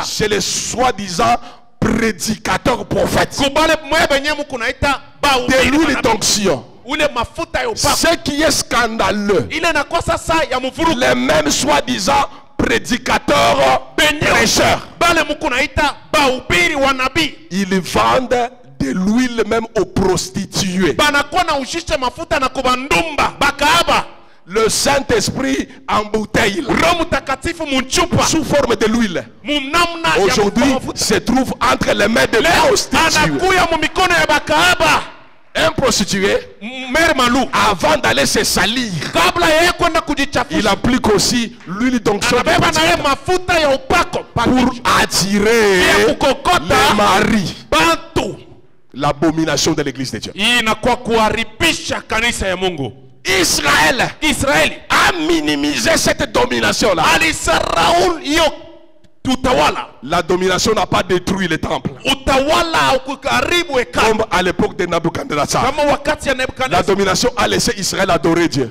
chez les soi-disant prédicateurs prophètes. De l'huile d'onction. Ce qui est scandaleux, les mêmes soi-disant prédicateurs prêcheurs, ils vendent de l'huile même aux prostituées. Le Saint-Esprit embouteille sous forme de l'huile. Aujourd'hui, se trouve entre les mains de prostituées. Un prostitué, avant d'aller se salir, il applique aussi l'huile d'onction pour attirer les maris. L'abomination de l'église de Dieu. Israël a minimisé cette domination-là. La domination n'a pas détruit le temple. Comme à l'époque de Nabucodonosor. La domination a laissé Israël adorer Dieu.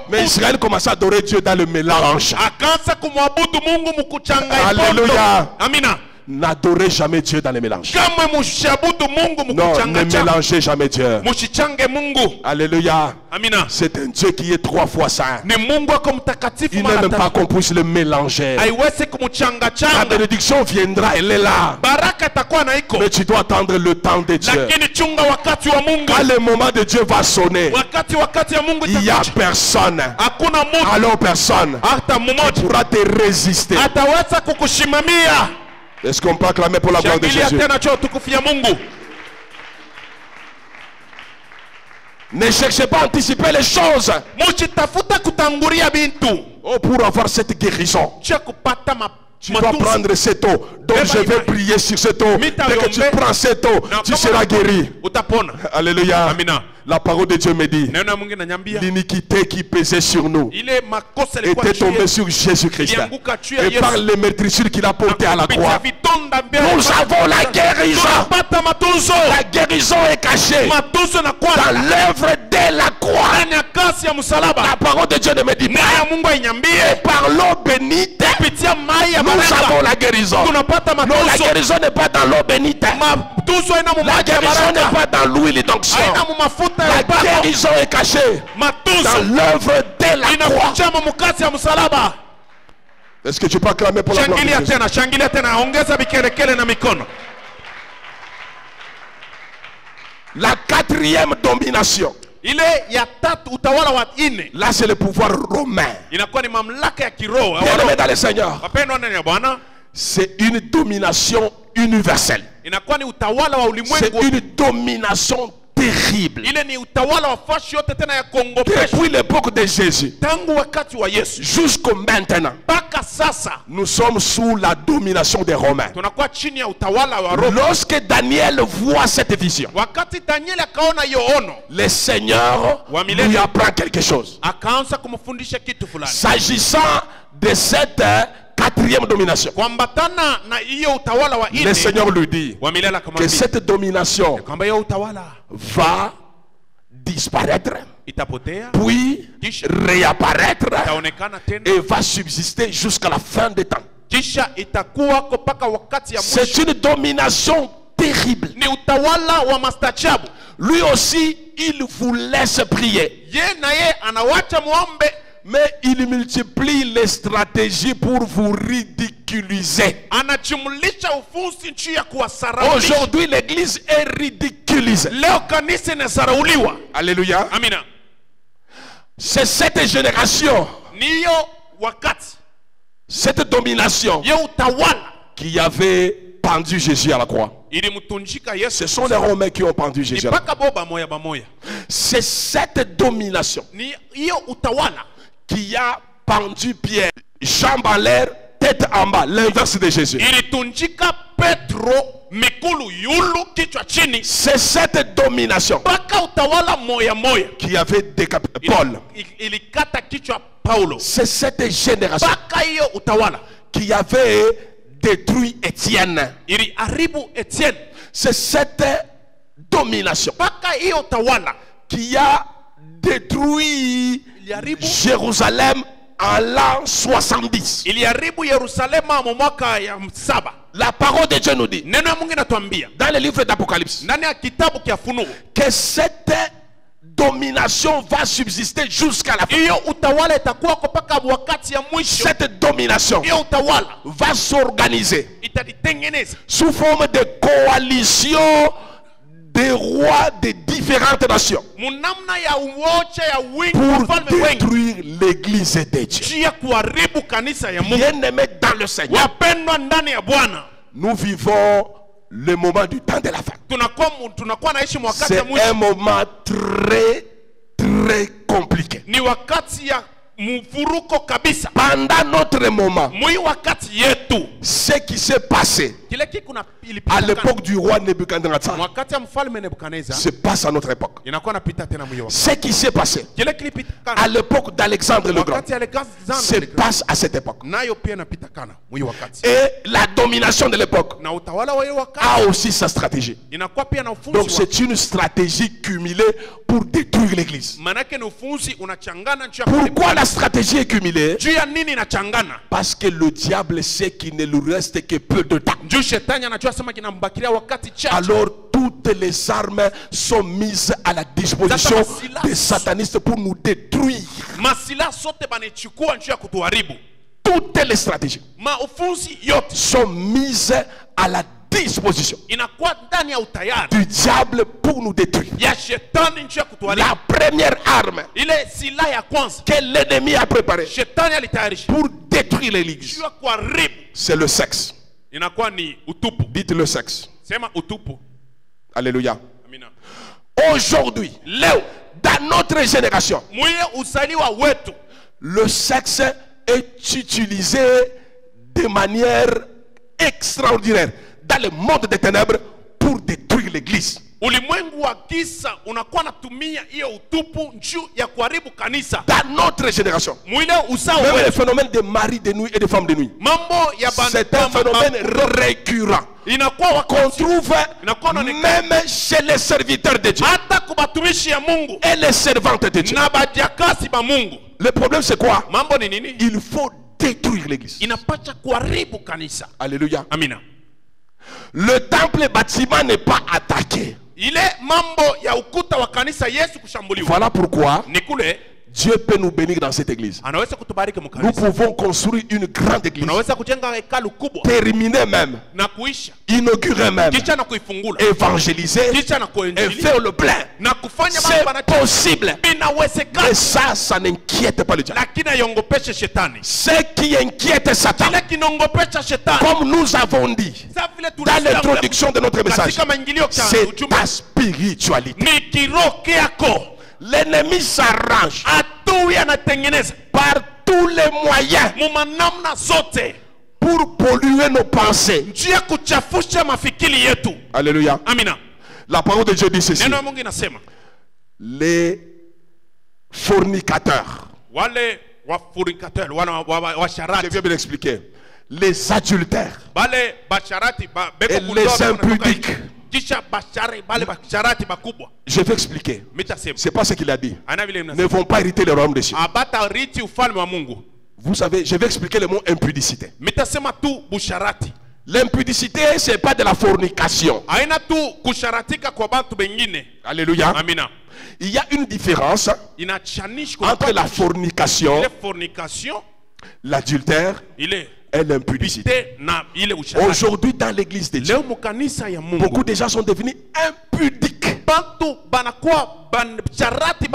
Mais Israël commence à adorer Dieu dans le mélange. Alléluia. N'adorez jamais Dieu dans les mélanges. Non, ne mélangez jamais Dieu. Alléluia. C'est un Dieu qui est 3 fois saint. Il n'est même pas qu'on puisse le mélanger. La bénédiction viendra, elle est là. Mais tu dois attendre le temps de Dieu. Quand le moment de Dieu va sonner, il n'y a personne. Alors personne qui pourra te résister. Est-ce qu'on peut acclamer pour la gloire de Jésus? Ne cherchez pas à anticiper les choses. Oh, pour avoir cette guérison, tu dois prendre cette eau. Donc je vais prier sur cette eau. Dès que tu prends cette eau, tu seras guéri. Alléluia. La parole de Dieu me dit, l'iniquité qui pesait sur nous était tombée sur Jésus-Christ. Et par les meurtrissures qu'il a portées à la croix, nous avons la guérison. La guérison est cachée dans l'œuvre de la croix. La parole de Dieu ne me dit pas. Et par l'eau bénite, nous avons la guérison. Non, la guérison n'est pas dans l'eau bénite. La guérison n'est pas dans l'huile d'onction. La guérison est cachée dans l'œuvre de la croix. Est-ce que tu peux acclamer pour la gloire de Jésus? La 4e domination. Là c'est le pouvoir romain. Bien-aimé dans le Seigneur, c'est une domination universelle. C'est une domination terrible. Depuis l'époque de Jésus jusqu'au maintenant, nous sommes sous la domination des Romains. Lorsque Daniel voit cette vision, le Seigneur lui apprend quelque chose. S'agissant de cette quatrième domination. Le Seigneur lui dit que cette domination va disparaître, puis réapparaître et va subsister jusqu'à la fin des temps. C'est une domination terrible. Lui aussi, il vous laisse prier. Mais il multiplie les stratégies pour vous ridiculiser. Aujourd'hui, l'église est ridiculisée. Alléluia. C'est cette génération, cette domination qui avait pendu Jésus à la croix. Ce sont les Romains qui ont pendu Jésus à la croix. C'est cette domination qui a pendu Pierre, jambes en l'air, tête en bas, l'inverse de Jésus. C'est cette domination qui avait décapité Paul. C'est cette génération qui avait détruit Étienne. C'est cette domination qui a détruit Jérusalem en l'an 70. La parole de Dieu nous dit dans le livre d'Apocalypse que cette domination va subsister jusqu'à la fin. Cette domination va s'organiser sous forme de coalition des rois de différentes nations pour détruire l'église de Dieu. Bien-aimés dans le Seigneur, nous vivons le moment du temps de la fin. C'est un moment très compliqué. Pendant notre moment, ce qui s'est passé à l'époque du roi Nebuchadnezzar se passe à notre époque. Ce qui s'est passé à l'époque d'Alexandre le Grand se passe à cette époque. Et la domination de l'époque a aussi sa stratégie. Donc c'est une stratégie cumulée pour détruire l'église. Pourquoi la stratégie est cumulée? Parce que le diable sait qu'il ne lui reste que peu de temps. Alors toutes les armes sont mises à la disposition des satanistes pour nous détruire. Toutes les stratégies sont mises à la disposition du diable pour nous détruire. La première arme que l'ennemi a préparée pour détruire l'église, c'est le sexe. Dites le sexe. Alléluia. Aujourd'hui, dans notre génération, le sexe est utilisé de manière extraordinaire dans le monde des ténèbres pour détruire l'église. Dans notre génération, même le phénomène des maris de nuit et des femmes de nuit, c'est un phénomène récurrent qu'on trouve même chez les serviteurs de Dieu et les servantes de Dieu. Le problème c'est quoi? Il faut détruire l'église. Alléluia. Le temple bâtiment n'est pas attaqué. Voilà pourquoi Dieu peut nous bénir dans cette église. Nous pouvons construire une grande église, terminer même, inaugurer même, évangéliser et faire le plein. C'est possible. Mais ça n'inquiète pas le diable. Ce qui inquiète Satan, comme nous avons dit dans l'introduction de notre message, c'est ta spiritualité. L'ennemi s'arrange par tous les moyens pour polluer nos pensées. Alléluia. La parole de Dieu dit ceci: les fornicateurs. Je viens de l'expliquer. les adultères bale basharati beko et les impudiques. kisha bashari bale basharati bakubwa. Je vais expliquer. Mitasema C'est pas ce qu'il a dit. ana vile Ne vont pas hériter le royaume des cieux. abata riti ufalme wa Mungu. Vous savez, je vais expliquer le mot impudicité. Mitasema tu busharati. L'impudicité, c'est pas de la fornication. Aina tu kusharatika kwa bantu bengine. Alléluia. Amina. Il y a une différence entre la fornication, l'adultère et l'impudicité. Aujourd'hui, dans l'église de Dieu, beaucoup de gens sont devenus impudiques,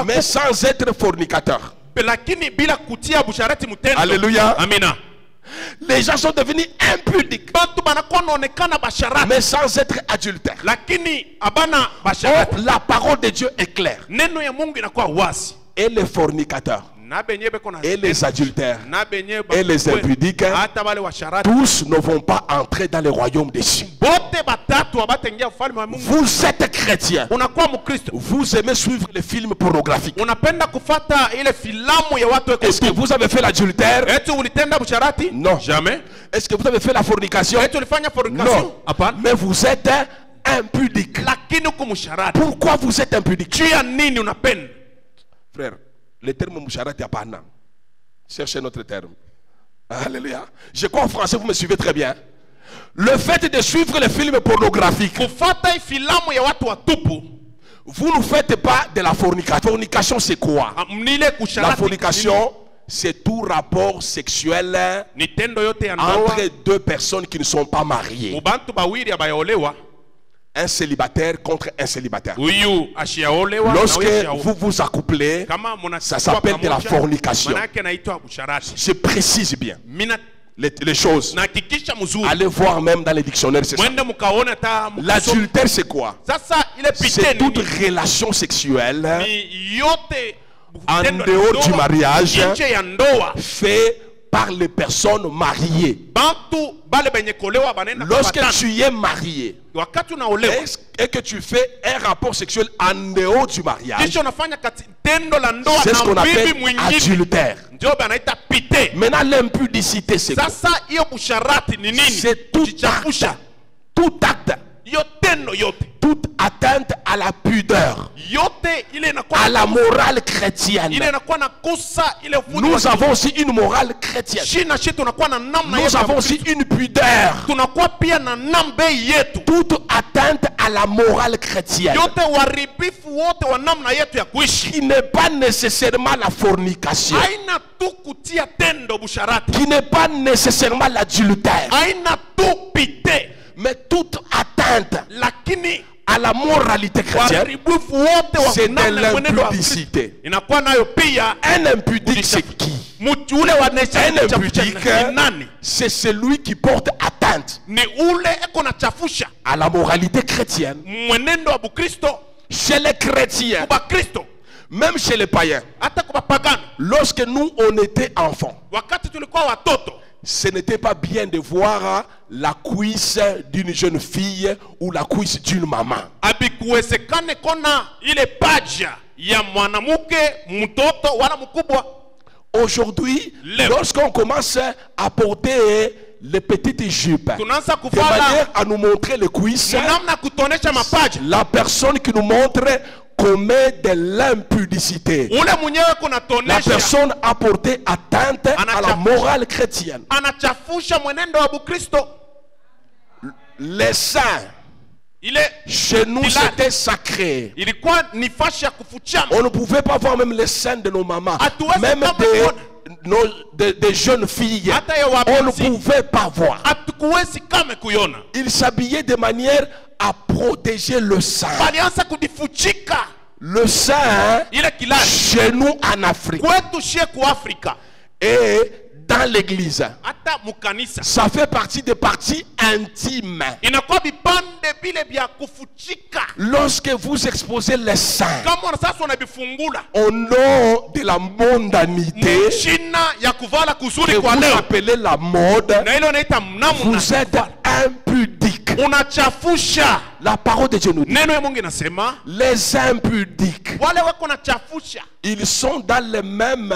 mais sans être fornicateurs. Alléluia. Amina. Les gens sont devenus impudiques, mais sans être adultères. Or, la parole de Dieu est claire. Et les fornicateurs, et les adultères, et les impudiques, tous ne vont pas entrer dans le royaume des cieux. Vous êtes chrétien. Vous aimez suivre les films pornographiques. Est-ce que vous avez fait l'adultère? Non. Jamais. Est-ce que vous avez fait la fornication? Non. Mais vous êtes impudique. Pourquoi vous êtes impudique? Frère, le terme moucharati n'est pas non. Cherchez notre terme. Alléluia. Je crois en français, vous me suivez très bien. Le fait de suivre les films pornographiques, vous ne faites pas de la fornication. Fornication, c'est quoi? La fornication, c'est tout rapport sexuel entre deux personnes qui ne sont pas mariées. Un célibataire contre un célibataire. Lorsque vous vous accouplez, ça s'appelle de la fornication. Je précise bien les choses. Allez voir même dans les dictionnaires. L'adultère, c'est quoi? C'est toute relation sexuelle en dehors du mariage fait par les personnes mariées. Lorsque tu es marié et que tu fais un rapport sexuel en dehors du mariage, c'est ce qu'on appelle adultère. Maintenant, l'impudicité, c'est quoi? C'est tout acte, toute atteinte à la pudeur, à la morale chrétienne. Nous avons aussi une morale chrétienne. Nous avons aussi une pudeur. Toute atteinte à la morale chrétienne, qui n'est pas nécessairement la fornication, qui n'est pas nécessairement l'adultère, mais toute atteinte à la moralité chrétienne, c'est de l'impudicité. Un impudique, c'est qui? Un impudique, c'est celui qui porte atteinte à la moralité chrétienne. Chez les chrétiens, même chez les païens, lorsque nous on était enfants, ce n'était pas bien de voir la cuisse d'une jeune fille ou la cuisse d'une maman. Aujourd'hui, lorsqu'on commence à porter les petites jupes, de manière à nous montrer les cuisses, la personne qui nous montre commet de l'impudicité. La personne a porté atteinte à la morale chrétienne. Les saints, chez nous, c'était sacré. On ne pouvait pas voir même les seins de nos mamans, même des jeunes filles. On ne pouvait pas voir. Ils s'habillaient de manière à protéger le sein. Le sein, chez nous en Afrique et dans l'église, ça fait partie des parties intimes. Lorsque vous exposez les seins au nom de la mondanité que vous appelez la mode, vous êtes impudique. La parole de Dieu nous dit, neno ya Mungu inasema les impudiques, wale wako na chafusha ils sont dans le même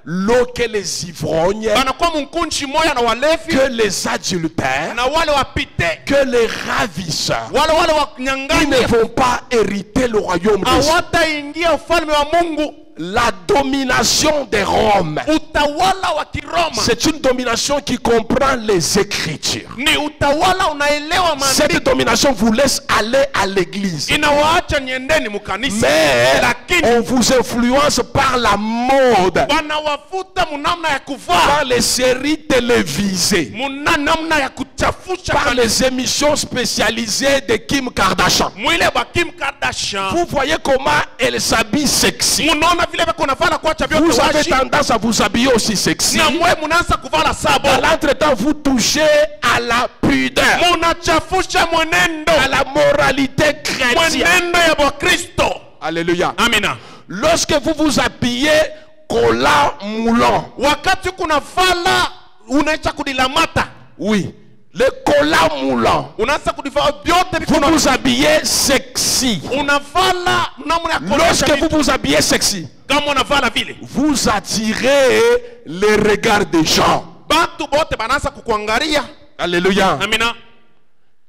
lot que les ivrognes, banakuwa munkunchi moya na walevi que les adultères, na wale wapite que les ravisseurs. wale Ils wanyang'anyi ne vont pas hériter le royaume de Dieu. hawataingia ufalme wa Mungu. La domination de Rome, Utawala wa Kiroma c'est une domination qui comprend les Écritures. ni utawala unaelewa Cette maandiko, domination vous laisse aller à l'église, inawaacha niendeni mukanisa, mais lakini on vous influence par la mode, wanawafuta munamna ya kuvaa, par les séries télévisées, namna ya kuchafusha par kanisa. les émissions spécialisées de Kim Kardashian. Mwile ba Kim Kardashian, Vous voyez comment elle s'habille sexy. munaona vile bako navala kuacha vyote Vous avez washi, tendance à vous habiller aussi sexy. na mwe munaanza kuvala sabo, Dans l'entretemps, vous touchez à la pudeur, munachafusha mwenendo, à la moralité chrétienne. mwenendo ya Bakristo. Alléluia. Amina. Lorsque vous vous habillez collant moulant, Wakati kuna vala unaisha kudilamata, oui, le collant moulant, unaanza kudivaa vyote vous viko vous habillez sexy. unavala namna ya kuonyesha Lorsque vitu. vous vous habillez sexy, Kama unavala vile vous attirez les regards des gens. batu bote banaanza kukuangalia. Alléluia. Amina.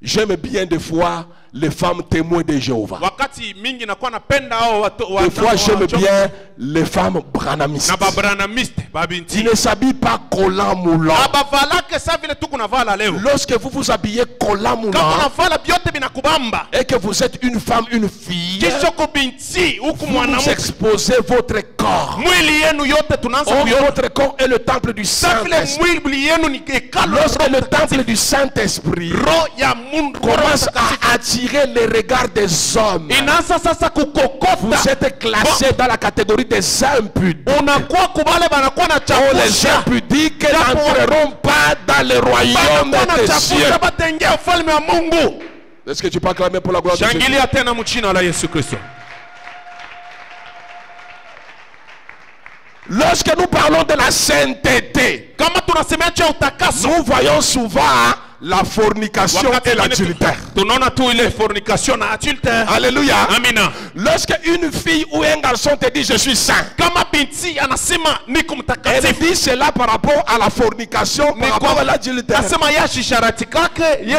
J'aime bien des fois les femmes témoins de Jéhovah. Wakati mingi nakuwa napenda hao watu Des fois j'aime bien les femmes branamistes. na babranamiste Ils babinti ne s'habillent pas collant moulant. abavalake sa vile tu kunavala leo. Lorsque vous vous habillez collant Kama moulant unavala vyote binakubamba, et que vous êtes une femme, une fille, kisha kubinti huku vous mwanamke, exposez votre corps. mwili yenu yote tunaanza Or, kuiona votre corps est le temple du sa vile Saint-Esprit. mwili yenu ni hekalu la Lorsque Roho le Mtakatifu. temple du Saint-Esprit Roho ya Mungu commence à attirer les regards des hommes, inaanza sasa vous kukokota, êtes classé dans la catégorie des impudiques. unakuwa kubale banakuwa na Oh, les chafusha, impudiques n'entreront pas dans le royaume banakuwa na des cieux. chafusha, bataingia ufalme wa Mungu. Est-ce que tu peux acclamer pour la gloire de Dieu? Shangilia tena mchina la Yesu Kristo. Lorsque nous parlons de la sainteté, Kama tunasemea cha utakaso, nous voyons souvent la fornication wakati et mwingine l'adultère. tunaona tu ile fornication na adultère. Alléluia. Amina. Lorsque une fille ou un garçon te dit je suis saint, Kama binti anasema niko elle mtakatifu, dit cela par rapport à la fornication, par rapport à l'adultère. nasema yashi sharati kake yeye.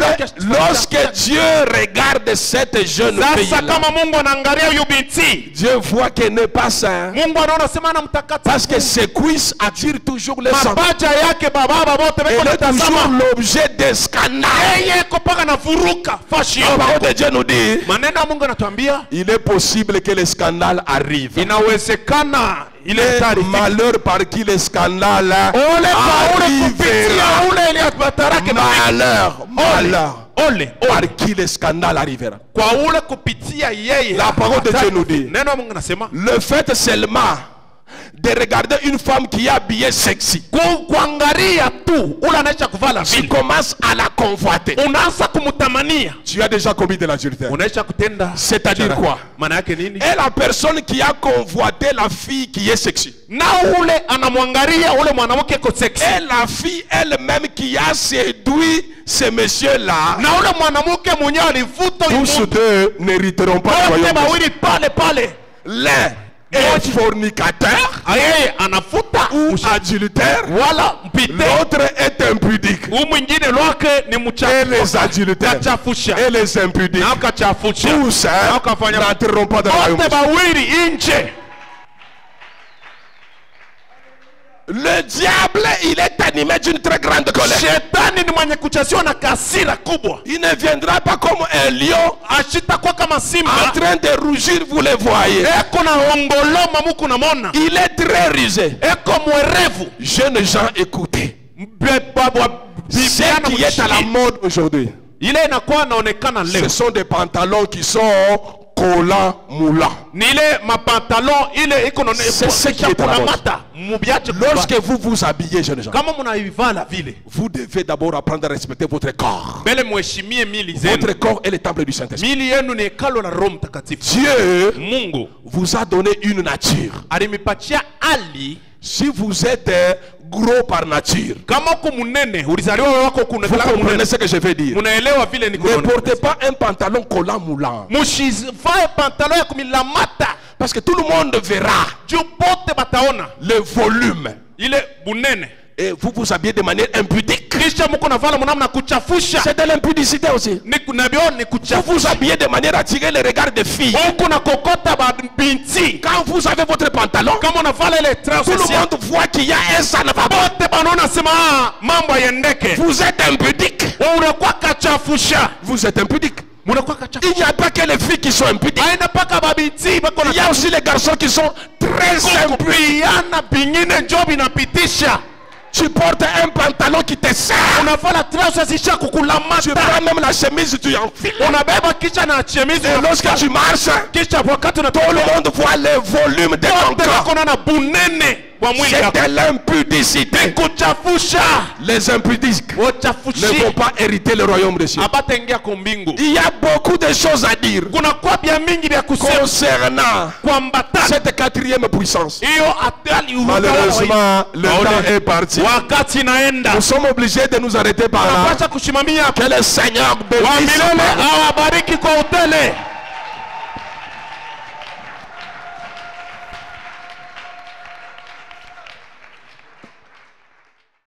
Lorsque Dieu regarde cette jeune Sasa fille, kama Mungu anaangalia huyu binti, Dieu voit qu'elle n'est pas sainte. Mungu anaona sema na mtakatifu, Parce que ses cuisses attirent toujours les enfants. mapaja yake baba bote beko Elle est toujours natazama, l'objet des scandales. yeye iko paka na vuruka fashi. La parole de Dieu nous dit, Maneno ya Mungu anatuambia il est possible que les scandales arrivent. inawezekana ile Et hatari. malheur par qui les scandales Ole kwa ule kupitia arriveront. ule ile atatarake na Malheur ole par qui les scandales arriveront. kwa ule kupitia yeye. La parole de Dieu nous dit, Neno la Mungu nasema le fait seulement de regarder une femme qui est habillée sexy, kuangalia tu ule anaisha kuvala tu vile, commences à la convoiter. unaanza kumtamania, Tu as déjà commis de l'adultère. unaisha kutenda. C'est-à-dire quoi? Maana yake nini? Et la personne qui a convoité la fille qui est sexy, Na ule anamwangalia ule mwanamke ko sexy, et la fille elle-même qui a séduit ces messieurs-là, na ule mwanamke mwenyewe alivuta huyu tous mtu, deux n'hériteront pas du wote royaume de Dieu. mawili pale pale. L'un est fornicateur Yeye anafuta ou adultère, wala mpite, l'autre est impudique. huyu mwingine lwake ni Et les mchafu, adultères kachafusha et les impudiques, na kachafusha, tous n'entreront pas dans le royaume de wote Dieu. mawili nje. Le diable, il est animé d'une très grande colère. Shetani ni mwenye kuchasiwa na kasira kubwa, Il ne viendra pas comme un lion ashitakuwa kama simba en train de rougir, vous le voyez. eko na ongoloma muku namona, Il est très rusé. eko mwerevu. Jeunes gens, écoutez. Ce Bibiana qui est à la mshiki. mode aujourd'hui, Ile inakuwa naonekana leo ce sont des pantalons qui sont collants, moulants. ni ile mapantalon ile iko na C'est ce qui est à la mode. mata mubiache. Lorsque vous vous habillez, jeunes gens, kama mnaivala vile, vous devez d'abord apprendre à respecter votre corps. mbele mheshimie mili zenu. Votre corps est le temple du Saint-Esprit. Mili yenu ni hekalu la Roho Mtakatifu. Dieu Mungu vous a donné une nature. alimipatia ali. Si vous êtes gros par nature. Vous comprenez ce que je veux dire? Ne portez pas un pantalon collant moulant. Parce que tout le monde verra le volume. Et vous vous habillez de manière impudique. C'est de l'impudicité aussi. Vous vous habillez de manière à attirer le regard des filles. Quand vous avez votre pantalon, tout le monde voit qu'il y a un ça ne va pas. Vous êtes impudique. Vous êtes impudique. Il n'y a pas que les filles qui sont impudiques. Il y a aussi les garçons qui sont très impudiques. Tu portes un pantalon qui te sert. Tu prends même la chemise, tu enfiles. Et lorsque tu marches, tout le monde voit le volume de ton corps. C'est de l'impudicité. Les impudiques ne vont pas hériter le royaume de Dieu. Il y a beaucoup de choses à dire concernant cette quatrième puissance. Malheureusement, le temps est parti. Nous sommes obligés de nous arrêter par là. Que le Seigneur bénisse.